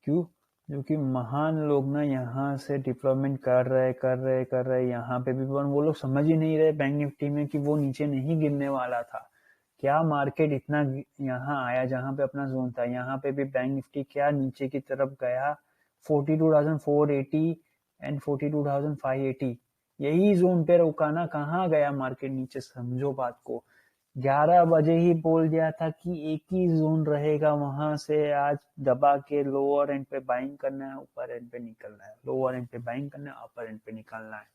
Speaker 1: क्यों? क्योंकि महान लोग ना यहाँ से डिप्लॉयमेंट कर रहे यहाँ पे भी, पर वो लोग समझ ही नहीं रहे बैंक निफ्टी में कि वो नीचे नहीं गिरने वाला था। क्या मार्केट इतना यहाँ आया जहाँ पे अपना जोन था, यहाँ पे भी बैंक निफ्टी क्या नीचे की तरफ गया। 42,480 एंड 42,580 यही जोन पे रुका ना, कहाँ गया मार्केट नीचे? समझो बात को। 11 बजे ही बोल दिया था कि एक ही जोन रहेगा, वहां से आज दबा के लोअर एंड पे बाइंग करना है, ऊपर एंड पे निकलना है, लोअर एंड पे बाइंग करना है, अपर एंड पे निकलना है।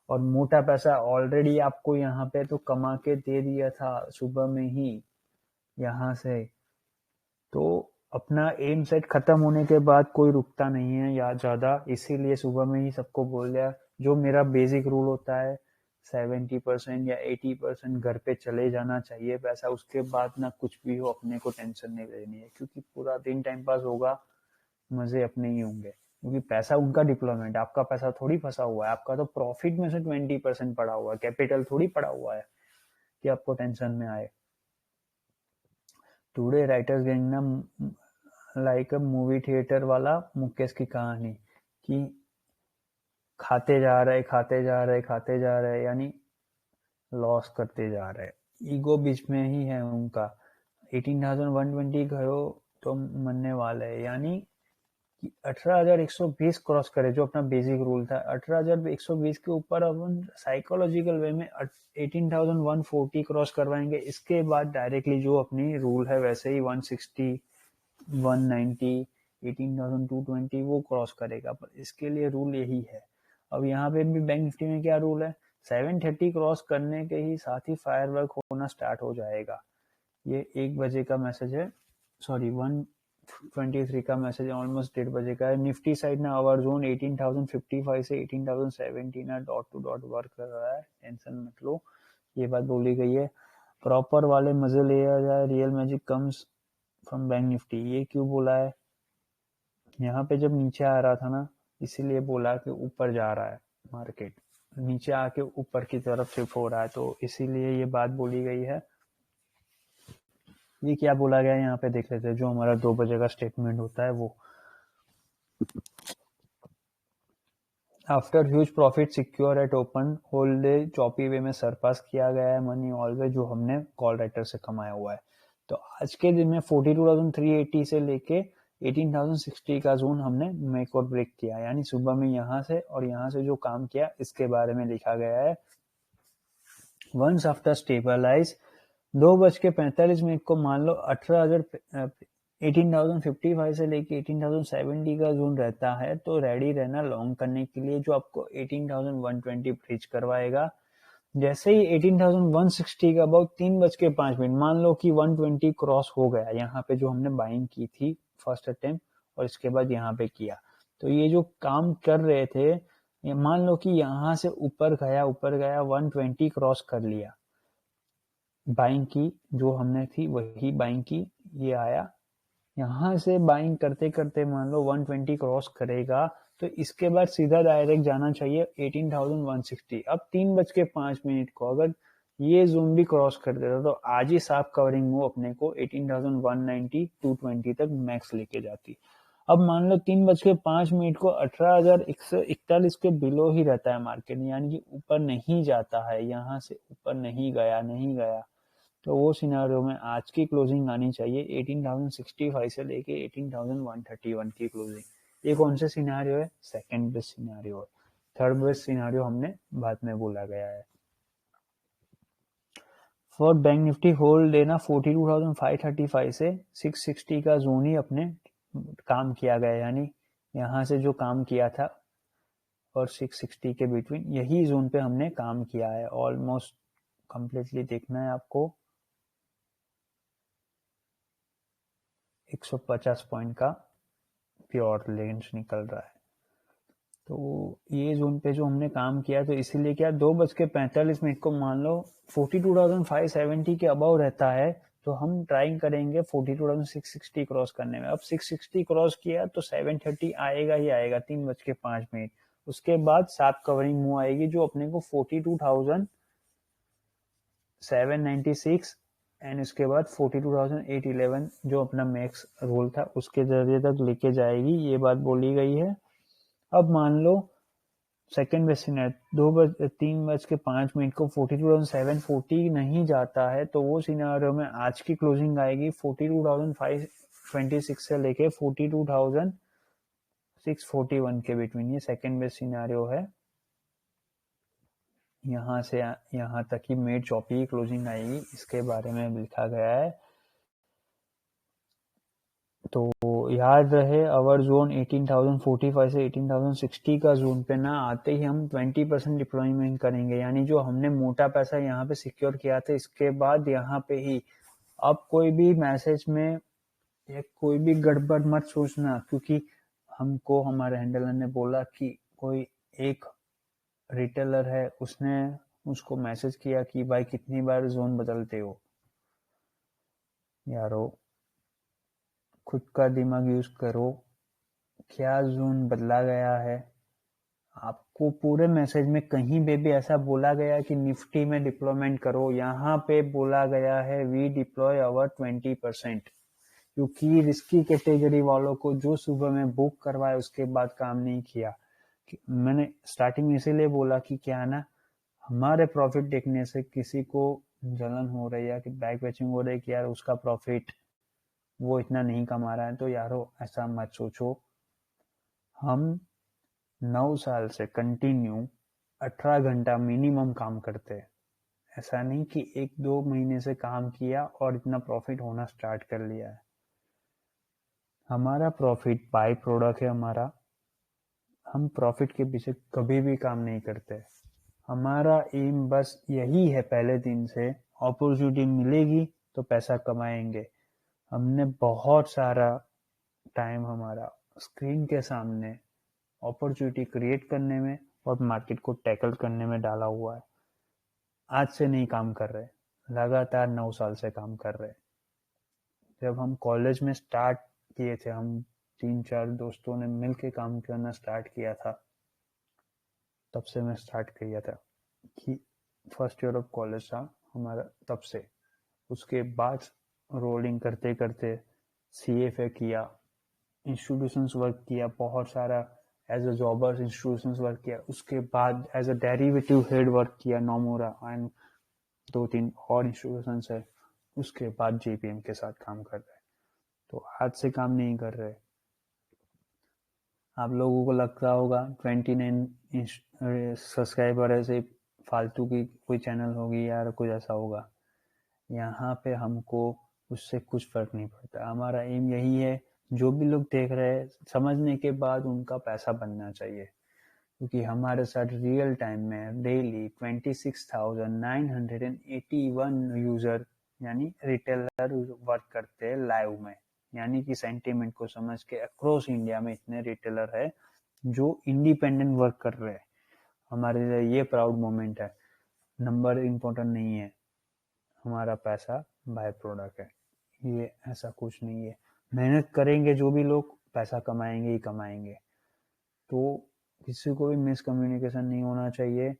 Speaker 1: और मोटा पैसा ऑलरेडी आपको यहाँ पे तो कमा के दे दिया था सुबह में ही यहाँ से। तो अपना एम सेट खत्म होने के बाद कोई रुकता नहीं है या ज्यादा, इसीलिए सुबह में ही सबको बोल दिया। जो मेरा बेसिक रूल होता है 70% या 80% घर पे चले जाना चाहिए पैसा, उसके बाद ना कुछ भी हो अपने को टेंशन नहीं लेनी है, क्योंकि पूरा दिन टाइम पास होगा, मजे अपने ही होंगे, क्योंकि पैसा उनका डिप्लॉयमेंट, आपका पैसा थोड़ी फंसा हुआ है, आपका तो प्रॉफिट में से 20% पड़ा हुआ है, कैपिटल थोड़ी पड़ा हुआ है कि आपको टेंशन में आए। टुडे राइटर्स गैंग ना लाइक अ मूवी थिएटर वाला मुकेश की कहानी कि खाते जा रहे यानी लॉस करते जा रहे, ईगो बीच में ही है उनका। 18,120 गयो तो मरने वाले है, यानी कि 18,120 क्रॉस करे, जो अपना बेसिक रूल था। 18,120 के ऊपर अपन साइकोलॉजिकल वे में 18,140 क्रॉस करवाएंगे, इसके बाद डायरेक्टली जो अपनी रूल है वैसे ही 160, 190, 18,220 वो क्रॉस करेगा, पर इसके लिए रूल यही है। अब यहाँ पे भी बैंक निफ्टी में क्या रूल है, 730 क्रॉस करने के ही साथ ही फायरवर्क होना स्टार्ट हो जाएगा। ये 1 बजे का मैसेज है, सॉरी 123 का मैसेज ऑलमोस्ट 1:30 बजे का है। निफ्टी साइड ना आवर जोन 18,055 से 18,070 ना डॉट टू डॉट वर्क कर रहा है, टेंशन मत लो, ये बात बोली गई है। प्रॉपर वाले मजे लिया जाए, real magic comes from bank Nifty, ये क्यों बोला है, यहाँ पे जब नीचे आ रहा था ना, इसीलिए बोला कि ऊपर जा रहा है मार्केट, नीचे आके ऊपर की तरफ शिफ्ट हो रहा है, तो इसीलिए ये बात बोली गई है। ये क्या बोला गया है यहाँ पे देख लेते हैं, जो हमारा 2 बजे का स्टेटमेंट होता है वो। After huge profit secure at open hold day choppy way में सरपास किया गया है मनी ऑलवेज, जो हमने कॉल राइटर से कमाया हुआ है। तो आज के दिन में 42,380 से लेके 18,060 का जोन हमने मेक और ब्रेक किया, यानी सुबह में यहाँ से और यहाँ से जो काम किया इसके बारे में लिखा गया है। वंस आफ्टर स्टेबलाइज 2:45 को मान लो 18,055 से लेके 18,070 का जोन रहता है, तो रेडी रहना लॉन्ग करने के लिए, जो आपको 18,120 ब्रीच करवाएगा। जैसे ही 18,160 का अबाउट 3:05 मान लो कि 120 क्रॉस हो गया, यहाँ पे जो हमने बाइंग की थी फर्स्ट अटेम्प्ट और इसके बाद यहाँ पे किया, तो ये जो काम कर रहे थे, मान लो कि यहाँ से ऊपर गया 120 क्रॉस कर लिया, बाइंग की जो हमने थी वही बाइंग की, ये आया यहाँ से बाइंग करते करते मान लो 120 क्रॉस करेगा, तो इसके बाद सीधा डायरेक्ट जाना चाहिए 18,160। अब 3:05 को अगर ये जोन भी क्रॉस कर देता तो आज ही साफ कवरिंग वो अपने को 18,190 220 तक मैक्स लेके जाती। अब मान लो 3:05 को 18,141 के बिलो ही रहता है मार्केट, यानी कि ऊपर नहीं जाता है, यहाँ से ऊपर नहीं गया, तो वो सिनारियो में आज की क्लोजिंग आनी चाहिए 18,065 से लेके 18,131 की क्लोजिंग। ये कौन से सिनारियो है, सेकंड बेस्ट सिनारियो है, थर्ड बेस्ट सिनारियो हमने बाद में बोला गया है। फॉर बैंक निफ्टी होल्ड लेना 42,535 से 660 का जोन ही अपने काम किया गया, यानी यहाँ से जो काम किया था और 660 के बिटवीन यही जोन पे हमने काम किया है। ऑलमोस्ट कंप्लीटली देखना है आपको, 150 पॉइंट का प्योर रेंज निकल रहा है, तो ये जोन पे जो हमने काम किया, तो इसीलिए क्या 2:45 को मान लो 42,570 के अबव रहता है, तो हम ट्राई करेंगे 42,660 क्रॉस करने में। अब 660 क्रॉस किया तो 730 आएगा ही आएगा 3:05, उसके बाद 7 कवरिंग मूव आएगी जो अपने को 42,796 एंड उसके बाद 42,811 जो अपना मैक्स रोल था उसके जरिए तक लेके जाएगी, ये बात बोली गई है। अब मान लो सेकेंड बेस्ट सिनेरियो 3:05 को 42,740 नहीं जाता है, तो वो सिनेरियो में आज की क्लोजिंग आएगी 42,526 से लेके 42,641 के बिटवीन, ये सेकेंड बेस्ट सिनेरियो है। यहाँ से यहाँ तक ही मेड चॉपी क्लोजिंग आएगी, इसके बारे में लिखा गया है। तो याद रहे अवर जोन 18,045 से 18,060 का जोन पे ना आते ही हम 20% डिप्लॉयमेंट करेंगे, यानी जो हमने मोटा पैसा यहाँ पे सिक्योर किया था इसके बाद यहाँ पे ही। अब कोई भी मैसेज में या कोई भी गड़बड़ मत सोचना, क्योंकि हमको हमारे हैंडलर ने बोला कि कोई एक रिटेलर है उसने उसको मैसेज किया कि भाई कितनी बार जोन बदलते हो यारो, खुद का दिमाग यूज करो, क्या जोन बदला गया है? आपको पूरे मैसेज में कहीं पे भी ऐसा बोला गया कि निफ्टी में डिप्लॉयमेंट करो? यहाँ पे बोला गया है वी डिप्लॉय अवर 20%, क्योंकि रिस्की कैटेगरी वालों को जो सुबह में बुक करवाए उसके बाद काम नहीं किया। मैंने स्टार्टिंग में इसीलिए बोला कि क्या ना, हमारे प्रॉफिट देखने से किसी को जलन हो रही है कि बैक वेचिंग हो रही है कि यार उसका प्रॉफिट वो इतना नहीं कमा रहा है, तो यारो ऐसा मत सोचो। हम 9 साल से कंटिन्यू 18 घंटा मिनिमम काम करते हैं। ऐसा नहीं कि 1-2 महीने से काम किया और इतना प्रॉफिट होना स्टार्ट कर लिया है। हमारा प्रॉफिट बाय प्रोडक्ट है हमारा। हम प्रॉफिट के पीछे कभी भी काम नहीं करते। हमारा एम बस यही है पहले दिन से, अपॉर्चुनिटी मिलेगी तो पैसा कमाएंगे। हमने बहुत सारा टाइम हमारा स्क्रीन के सामने अपॉर्चुनिटी क्रिएट करने में और मार्केट को टैकल करने में डाला हुआ है। आज से नहीं काम कर रहे, लगातार 9 साल से काम कर रहे। जब हम कॉलेज में स्टार्ट किए थे, हम 3-4 दोस्तों ने मिलके काम करना स्टार्ट किया था, तब से मैं स्टार्ट किया था कि फर्स्ट ईयर ऑफ कॉलेज था हमारा तब से। उसके बाद रोलिंग करते करते CFA किया, इंस्टीट्यूशंस वर्क किया, बहुत सारा as a jobbers institutions work किया। उसके बाद as a derivative head work किया नोमोरा एंड 2-3 और इंस्टीट्यूशंस है। उसके बाद JPM के साथ काम कर रहे हैं। तो आज से काम नहीं कर रहे। आप लोगों को लगता होगा 29 सब्सक्राइबर ऐसे फालतू की कोई चैनल होगी यार, कुछ ऐसा होगा। यहाँ पे हमको उससे कुछ फर्क नहीं पड़ता। हमारा एम यही है, जो भी लोग देख रहे हैं समझने के बाद उनका पैसा बनना चाहिए, क्योंकि हमारे साथ रियल टाइम में डेली 26,981 यूजर यानी रिटेलर वर्क करते हैं लाइव में। यानी कि सेंटीमेंट को समझ के अक्रॉस इंडिया में इतने रिटेलर है जो इंडिपेंडेंट वर्क कर रहे हैं। हमारे लिए ये प्राउड मोमेंट है। नंबर इम्पोर्टेंट नहीं है, हमारा पैसा बाय प्रोडक्ट है। ये ऐसा कुछ नहीं है। मेहनत करेंगे जो भी लोग, पैसा कमाएंगे ही कमाएंगे। तो किसी को भी मिसकम्युनिकेशन नहीं होना चाहिए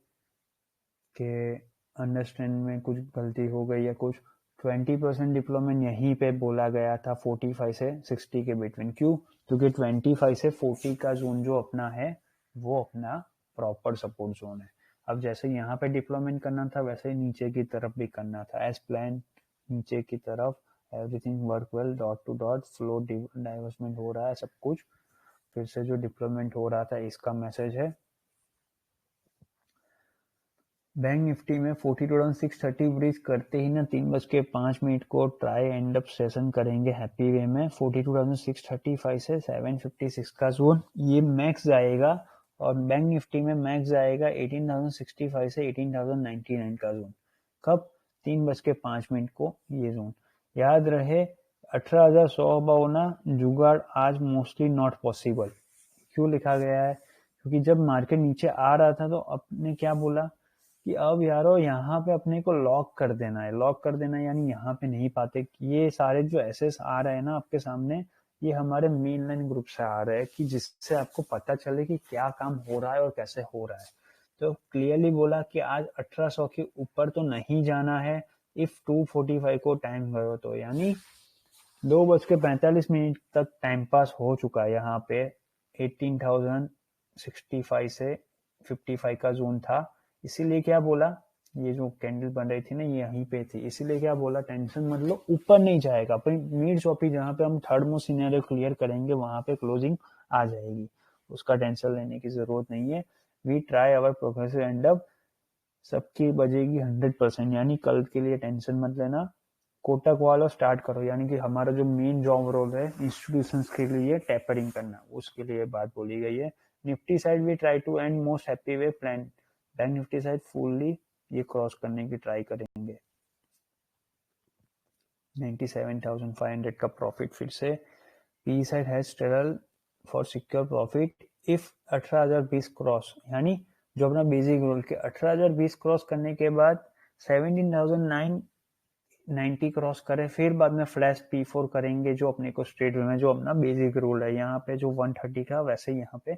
Speaker 1: कि अंडरस्टैंड में कुछ गलती हो गई या कुछ। 20% डिप्लॉयमेंट यहीं पे बोला गया था 45 से 60 के बिटवीन। क्यों? क्योंकि 25 से 40 का जोन जो अपना है वो अपना प्रॉपर सपोर्ट जोन है। अब जैसे यहाँ पे डिप्लॉयमेंट करना था वैसे ही नीचे की तरफ भी करना था एज प्लान। नीचे की तरफ everything work well, dot to dot flow diversement हो रहा है सब कुछ। फिर से जो डिप्लॉयमेंट हो रहा था इसका मैसेज है। बैंक निफ्टी में 42,630 ब्रीच करते ही ना 3:05 को ट्राई एंड अप सेशन करेंगे हैप्पी वे में। 42,635 से 756 का जोन ये मैक्स जाएगा, और बैंक निफ्टी में मैक्स जाएगा 18,065 से 18,099 का जोन। कब? 3:05 को ये जोन। याद रहे 18,100 होना जुगाड़ आज मोस्टली नॉट पॉसिबल। क्यों लिखा गया है? क्योंकि जब मार्केट नीचे आ रहा था तो आपने क्या बोला कि अब यारो यहाँ पे अपने को लॉक कर देना है। लॉक कर देना यानी यहाँ पे नहीं पाते। ये सारे जो एसेस आ रहे हैं ना आपके सामने, ये हमारे मेन लाइन ग्रुप से आ रहे हैं कि जिससे आपको पता चले कि क्या काम हो रहा है और कैसे हो रहा है। तो क्लियरली बोला कि आज 1800 के ऊपर तो नहीं जाना है इफ 245 को टाइम गयो तो, यानी 2:45 तक टाइम पास हो चुका है। यहाँ पे 18,065 से 55 का जोन था। इसीलिए क्या बोला, ये जो कैंडल बन रही थी ना ये यहीं पे थी, इसीलिए क्या बोला, टेंशन मत लो, ऊपर नहीं जाएगा। पर मिड चौपी जहाँ पे हम थर्ड मोस्ट सिनेरियो क्लियर करेंगे वहां पे क्लोजिंग आ जाएगी, उसका टेंशन लेने की जरूरत नहीं है। We try our progressive and up, सबकी बजेगी 100%। यानी कल के लिए टेंशन मत लेना, कोटक वाला स्टार्ट करो। यानी कि हमारा जो मेन जॉब रोल है इंस्टीट्यूशंस के लिए टेपरिंग करना, उसके लिए बात बोली गई है। Nifty side we try to and most happy way plan. Bank Nifty side fully ये क्रॉस करने की ट्राई करेंगे। 97,500 का प्रॉफिट फिर से। P side has struggle for secure profit if 18,020 cross, यानी जो अपना बेसिक रूल के 18,020 क्रॉस करने के बाद 17,990 क्रॉस करे, फिर बाद में फ्लैश P4 करेंगे जो अपने को स्ट्रेट वे में जो अपना बेसिक रूल है। यहाँ पे जो 130 था वैसे यहाँ पे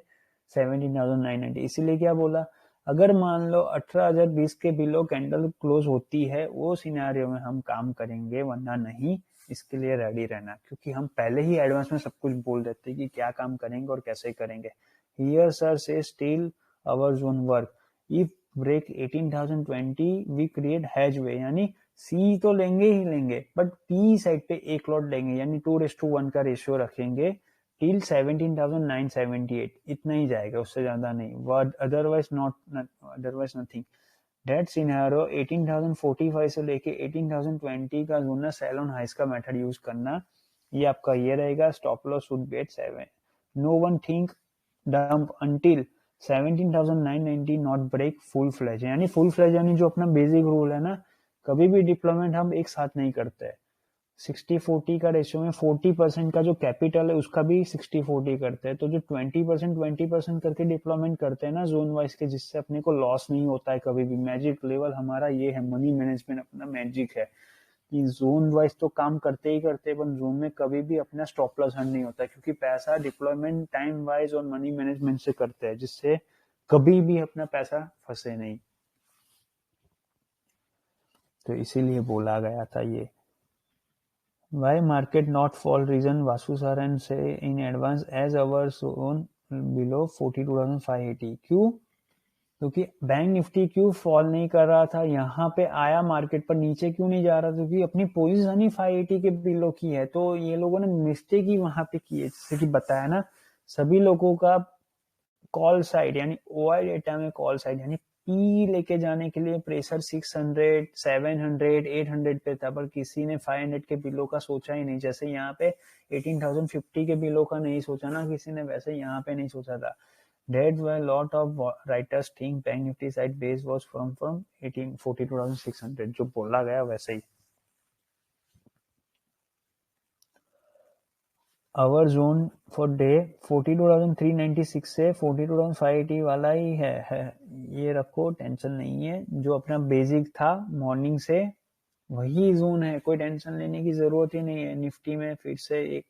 Speaker 1: 17,990। इसीलिए क्या बोला, अगर मान लो 18,020 के बिलो कैंडल क्लोज होती है वो सिनेरियो में हम काम करेंगे, वरना नहीं। इसके लिए रेडी रहना, क्योंकि हम पहले ही एडवांस में सब कुछ बोल देते हैं कि क्या काम करेंगे और कैसे करेंगे। हियर सर से still our zone work if break 18,020 we create has way, यानी सी तो लेंगे ही लेंगे बट पी साइड पे एक लॉट लेंगे, यानी 2:1 का रेशियो रखेंगे टिल 17,978, इतना ही जाएगा, उससे ज्यादा नहीं, अदरवाइज नथिंग। डेट सिनेरियो 18,045 से लेके 18,020 का जोन सेल ऑन हाइस का मेथड यूज करना। ये आपका ये रहेगा, stop loss would be at 7। No one think dump until 17,990 not break full flag, यानी फुल फ्लैज यानी जो अपना बेसिक रूल है ना, कभी भी डिप्लॉयमेंट हम एक साथ नहीं करते। 60-40 का रेशियो में 40% का जो कैपिटल है उसका भी 60-40 करते हैं, तो जो 20% करके डिप्लॉयमेंट करते हैं ना जोन वाइज के, जिससे अपने को लॉस नहीं होता है कभी भी। मैजिक लेवल हमारा ये है, मनी मैनेजमेंट अपना मैजिक है कि जोन वाइज तो काम करते ही करते, पर जोन में कभी भी अपना स्टॉप लॉस हर्न नहीं होता, क्योंकि पैसा डिप्लॉयमेंट टाइम वाइज और मनी मैनेजमेंट से करते हैं, जिससे कभी भी अपना पैसा फंसे नहीं। तो इसीलिए बोला गया था ये। Why market not fall reason Vasu sir and say in advance as our zone below 42,580। क्यों? क्योंकि बैंक निफ्टी क्यों फॉल नहीं कर रहा था, यहाँ पे आया मार्केट पर नीचे क्यों नहीं जा रहा था, क्योंकि अपनी पोजीशन ही 580 के बिलो की है। तो ये लोगों ने मिस्टेक ही वहां पे की है, जैसे कि बताया ना, सभी लोगों का कॉल साइड यानी ओआई डेटा में कॉल साइड यानी पी लेके जाने के लिए प्रेशर 600, 700, 800 पे था, पर किसी ने 500 के बिलो का सोचा ही नहीं। जैसे यहाँ पे 18,050 के बिलो का नहीं सोचा ना किसी ने, वैसे यहाँ पे नहीं सोचा था। That's why lot of writers think Bank Nifty side base was from 42,600, जो बोला गया वैसे ही। आवर जोन फॉर डे 42,396 से 42,580 वाला ही है, ये रखो, टेंशन नहीं है। जो अपना बेसिक था मॉर्निंग से वही जोन है, कोई टेंशन लेने की जरूरत ही नहीं है। निफ्टी में फिर से एक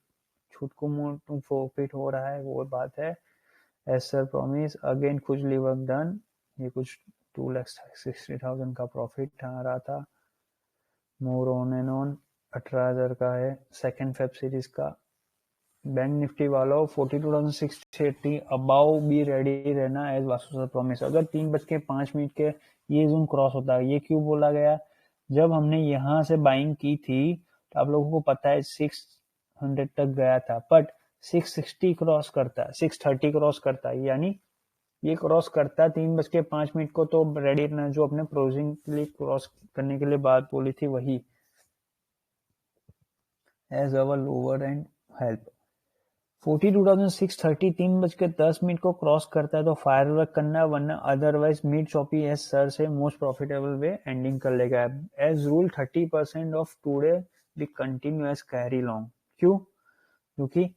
Speaker 1: छुटकू मोटू प्रॉफिट हो रहा है, वो बात है। एज सर प्रॉमिस अगेन खुजली वर्क डन, ये कुछ 2,60,000 का प्रॉफिट आ रहा था। मोर ऑन एंड ऑन 18,000 का है सेकेंड फेब सीरीज का। बैंक निफ्टी वालों 42,680 अबाउ बी रेडी रहना एज वासु सर प्रॉमिस। अगर 3:05 के ये जोन क्रॉस होता है, ये क्यों बोला गया, जब हमने यहाँ से बाइंग की थी तो आप लोगों को पता है 600 तक गया था, बट 660 क्रॉस करता है, 630 क्रॉस करता है, यानी ये क्रॉस करता है 3:05 को, तो रेडी रहना। जो अपने क्लोजिंग के लिए क्रॉस करने के लिए बात बोली थी वही as our lower end help. 42,630 3:10 को क्रॉस करता है तो फायर वर्क करना, वरना otherwise mid choppy as sir से मोस्ट प्रॉफिटेबल वे एंडिंग कर लेगा। As rule 30% of today we continue as carry long. क्यों? क्योंकि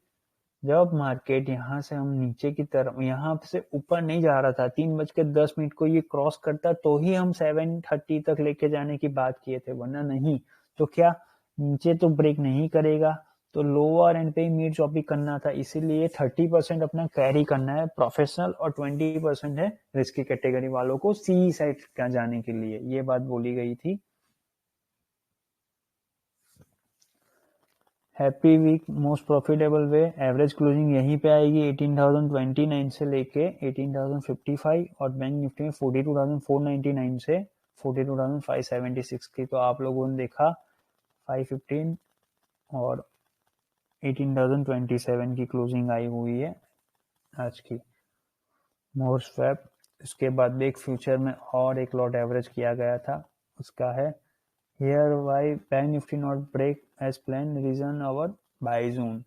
Speaker 1: जब मार्केट यहाँ से हम नीचे की तरफ, यहाँ से ऊपर नहीं जा रहा था, 3:10 को ये क्रॉस करता तो ही हम 730 तक लेके जाने की बात किए थे, वरना नहीं। तो क्या नीचे तो ब्रेक नहीं करेगा, तो लोअर एंड पे मिड चॉपी करना था, इसीलिए 30% अपना कैरी करना है प्रोफेशनल और 20% है रिस्की कैटेगरी वालों को सी साइड का जाने के लिए, ये बात बोली गई थी। हैप्पी वीक मोस्ट प्रॉफिटेबल वे, एवरेज क्लोजिंग यहीं पे आएगी 18,029 से लेके 18,055, और बैंक निफ्टी में 42,499 से 42,576 की। तो आप लोगों ने देखा 515 और 18,027 की क्लोजिंग आई हुई है आज की मोर स्वैप। इसके बाद एक फ्यूचर में और एक लॉट एवरेज किया गया था, उसका है here why bank Nifty not break as plan reason our buy zone,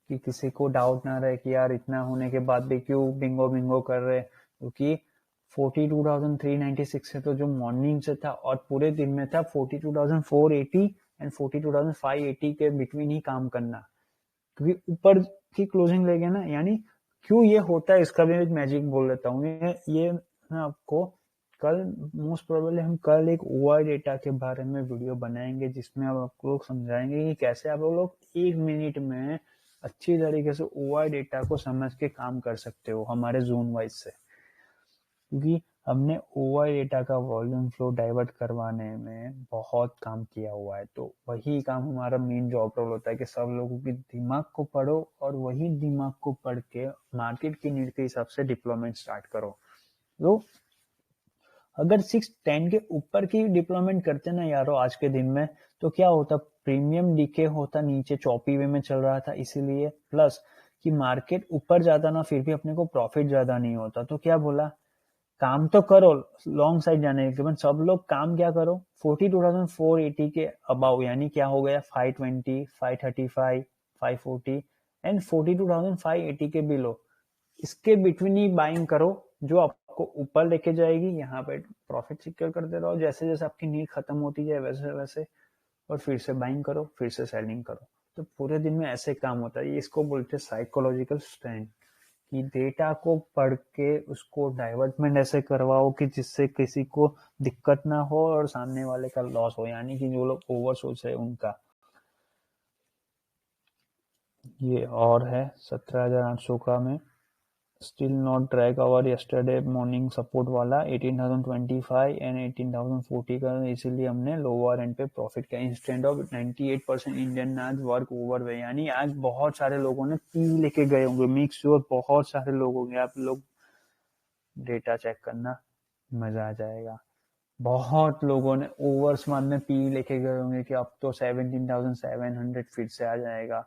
Speaker 1: कि किसी को डाउट ना रहे कि यार इतना होने के बाद भी क्यों बिंगो बिंगो कर रहे, क्योंकि 42,396 से तो जो मॉर्निंग से था और पूरे दिन में था 42,480 एंड 42,580 के बिटवीन ही काम करना, क्योंकि ऊपर की क्लोजिंग लेंगे ना। यानी क्यों ये होता है इसका भी एक मैजिक बोल देता हूँ। ये मैं आपको कल मोस्ट प्रोबेबली हम कल एक ओआई डेटा के बारे में वीडियो बनाएंगे जिसमें आप लोग समझाएंगे कि कैसे आप लोग 1 मिनट में अच्छी तरीके से ओआई डेटा को समझ के काम कर सकते हो हमारे जोन वाइज से, क्योंकि हमने ओआई डेटा का वॉल्यूम फ्लो डाइवर्ट करवाने में बहुत काम किया हुआ है। तो वही काम हमारा मेन जॉब रोल होता है कि सब लोगों के दिमाग को पढ़ो और वही दिमाग को पढ़ के मार्केट की नीड के हिसाब से डिप्लॉयमेंट स्टार्ट करो। तो अगर 6-10 के ऊपर की डिप्लॉयमेंट करते ना यारो आज के दिन में, तो क्या होता, प्रीमियम डीके होता, नीचे चॉपी वे में चल रहा था, इसीलिए प्लस कि मार्केट ऊपर जाता ना फिर भी अपने को प्रॉफिट ज्यादा नहीं होता। तो क्या बोला, काम तो करो लॉन्ग साइड जाने के बाद, सब लोग काम क्या करो 42,480 के अबाउ, यानी क्या हो गया 520, 535, 540 एंड 42,580 के बिलो, इसके बिटवीन ही बाइंग करो जो आपको ऊपर लेके जाएगी। यहाँ पे प्रॉफिट सिक्योर करते रहो, जैसे जैसे आपकी नीड खत्म होती जाए वैसे वैसे, और फिर से बाइंग करो, फिर से सेलिंग करो। तो पूरे दिन में ऐसे काम होता है। इसको बोलते हैं साइकोलॉजिकल स्ट्रेंथ, कि डेटा को पढ़ के उसको डाइवर्टमेंट ऐसे करवाओ कि जिससे किसी को दिक्कत ना हो और सामने वाले का लॉस हो, यानी कि जो लोग ओवर सोच रहे हैं उनका। ये और है 17,800 का में still not track our yesterday morning support वाला 18,025 एंड 18,040 का, इसीलिए हमने लोअर एंड पे प्रॉफिट किया इंस्टेंट ऑफ 98% इंडियन आज वर्क ओवर वे, यानी आज बहुत सारे लोगों ने पी लेके गए होंगे, मिक्स श्योर बहुत सारे लोग होंगे। आप लोग डेटा चेक करना, मजा आ जाएगा। बहुत लोगों ने ओवर स्मार्ट में पी लेके गए होंगे कि अब तो 17,700 फिर से आ जाएगा।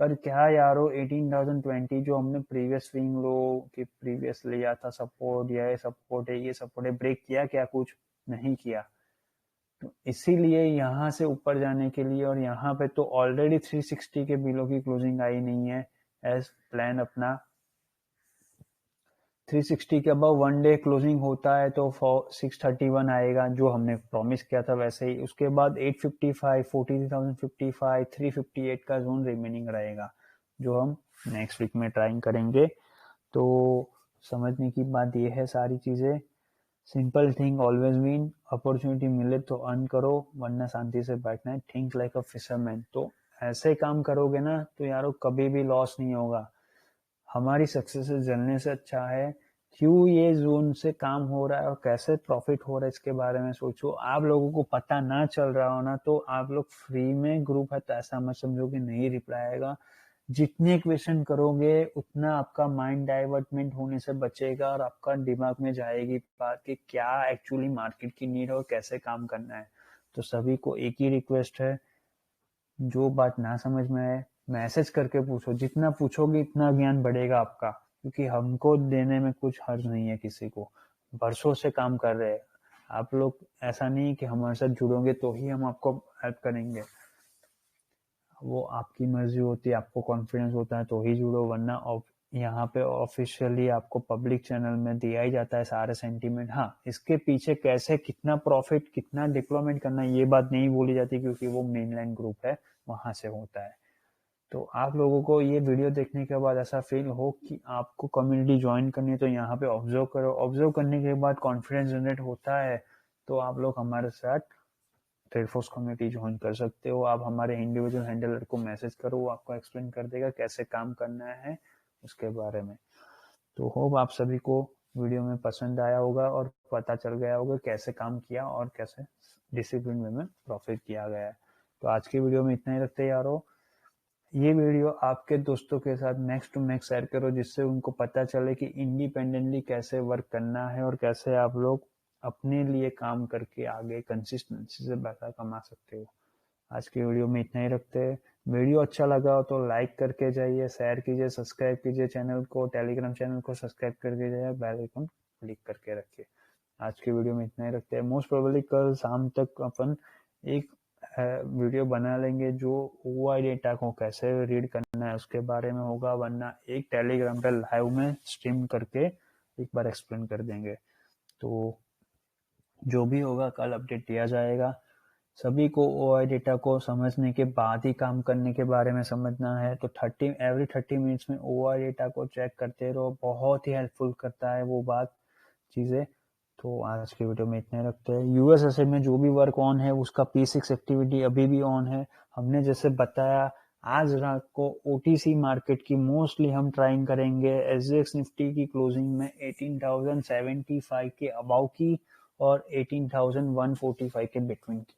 Speaker 1: पर क्या यारो 18,020 जो हमने प्रीवियस स्विंग लो कि प्रीवियस लिया था सपोर्ट, या सपोर्ट है, ये सपोर्ट है, ब्रेक किया क्या? कुछ नहीं किया। तो इसीलिए यहाँ से ऊपर जाने के लिए, और यहाँ पे तो ऑलरेडी 360 के बिलो की क्लोजिंग आई नहीं है एज प्लान अपना। 360 के अबव वन डे क्लोजिंग होता है तो 631 आएगा जो हमने प्रॉमिस किया था वैसे ही। उसके बाद 855, 43,055, 358 का जोन रिमेनिंग रहेगा जो हम नेक्स्ट वीक में ट्राइंग करेंगे। तो समझने की बात ये है सारी चीजें, simple thing always mean, opportunity मिले तो अर्न करो वरना शांति से बैठना है। Think like a fisherman. तो ऐसे काम करोगे ना तो यारो कभी भी लॉस नहीं होगा। हमारी सक्सेस जलने से अच्छा है क्यों ये जोन से काम हो रहा है और कैसे प्रॉफिट हो रहा है इसके बारे में सोचो। आप लोगों को पता ना चल रहा हो ना तो आप लोग फ्री में ग्रुप है तो ऐसा मत समझो कि नहीं रिप्लाई आएगा। जितने क्वेश्चन करोगे उतना आपका माइंड डाइवर्टमेंट होने से बचेगा और आपका दिमाग में जाएगी बात कि क्या एक्चुअली मार्केट की नीड है और कैसे काम करना है। तो सभी को एक ही रिक्वेस्ट है, जो बात ना समझ में आए मैसेज करके पूछो, जितना पूछोगे इतना ज्ञान बढ़ेगा आपका, क्योंकि हमको देने में कुछ हर्ज नहीं है किसी को। बरसों से काम कर रहे हैं आप लोग, ऐसा नहीं कि हमारे साथ जुड़ोगे तो ही हम आपको हेल्प करेंगे, वो आपकी मर्जी होती है, आपको कॉन्फिडेंस होता है तो ही जुड़ो, वरना यहाँ पे ऑफिशियली आपको पब्लिक चैनल में दिया ही जाता है सारे सेंटीमेंट। हाँ, इसके पीछे कैसे कितना प्रॉफिट कितना डिप्लॉयमेंट करना ये बात नहीं बोली जाती क्योंकि वो मेनलाइन ग्रुप है, वहां से होता है। तो आप लोगों को ये वीडियो देखने के बाद ऐसा फील हो कि आपको कम्युनिटी ज्वाइन करनी है तो यहाँ पे ऑब्जर्व करो। ऑब्जर्व करने के बाद कॉन्फिडेंस जनरेट होता है तो आप लोग हमारे साथ ट्रेडफोर्स कम्युनिटी ज्वाइन कर सकते हो। आप हमारे इंडिविजुअल हैंडलर को मैसेज करो, वो आपको एक्सप्लेन कर देगा कैसे काम करना है उसके बारे में। तो होप आप सभी को वीडियो में पसंद आया होगा और पता चल गया होगा कैसे काम किया और कैसे डिसिप्लिन में प्रॉफिट किया गया है। तो आज की वीडियो में इतना ही रखते यारो। ये वीडियो आपके दोस्तों के साथ मैक्स टू मैक्स शेयर करो जिससे उनको पता चले कि इंडिपेंडेंटली कैसे वर्क करना है और कैसे आप लोग अपने लिए काम करके आगे कंसिस्टेंसी से पैसा कमा सकते हो। आज की वीडियो में इतना ही रखते हैं। वीडियो अच्छा लगा हो तो लाइक करके जाइए, शेयर कीजिए, सब्सक्राइब कीजिए चैनल को, टेलीग्राम चैनल को सब्सक्राइब करके जाइए, बेल आइकन क्लिक करके रखिए। आज की वीडियो में इतना ही रखते हैं। मोस्ट प्रोबेबली कल शाम तक अपन एक वीडियो बना लेंगे जो ओआई डेटा को कैसे रीड करना है उसके बारे में होगा, वरना एक टेलीग्राम पे लाइव में स्ट्रीम करके एक बार एक्सप्लेन कर देंगे। तो जो भी होगा कल अपडेट दिया जाएगा। सभी को ओआई डेटा को समझने के बाद ही काम करने के बारे में समझना है। तो एवरी 30 मिनट्स में ओआई डेटा को चेक करते रहो, बहुत ही हेल्पफुल करता है वो बात चीजें। तो आज के वीडियो में इतने रखते हैं। यूएस एसेट में जो भी वर्क ऑन है उसका P6 एक्टिविटी अभी भी ऑन है। हमने जैसे बताया आज रात को ओटीसी मार्केट की मोस्टली हम ट्राइंग करेंगे एसजीएक्स निफ्टी की क्लोजिंग में 18,075 के अबाव की और 18,145 के बिटवीन की।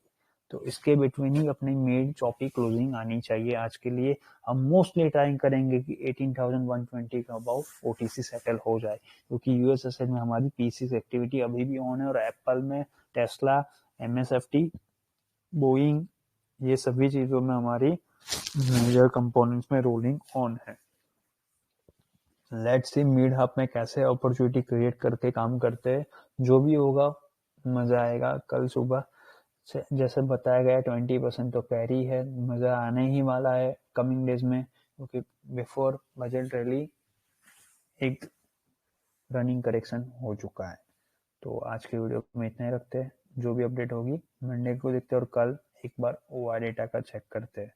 Speaker 1: तो इसके बिटवीन ही अपनी मेड चॉपी क्लोजिंग आनी चाहिए आज के लिए। हम मोस्टली ट्राइंग करेंगे कि 18,120 का अबाउ ओटीसी सेटल हो जाए, क्योंकि यूएस एसेट में हमारी P6 एक्टिविटी अभी भी ऑन है और एप्पल में, टेस्ला, एमएसएफटी, बोइंग, ये सभी चीजों में हमारी मेजर कंपोनेंट्स में रोलिंग ऑन है। लेट्स सी मिड हाफ में कैसे अपॉर्चुनिटी क्रिएट करके काम करते हैं। जो भी होगा मजा आएगा। कल सुबह जैसे बताया गया 20% तो कैरी है, मजा आने ही वाला है कमिंग डेज में, क्योंकि बिफोर बजट रैली एक रनिंग करेक्शन हो चुका है। तो आज के वीडियो में इतना ही रखते हैं। जो भी अपडेट होगी मंडे को देखते हैं और कल एक बार ओआर डेटा का चेक करते हैं।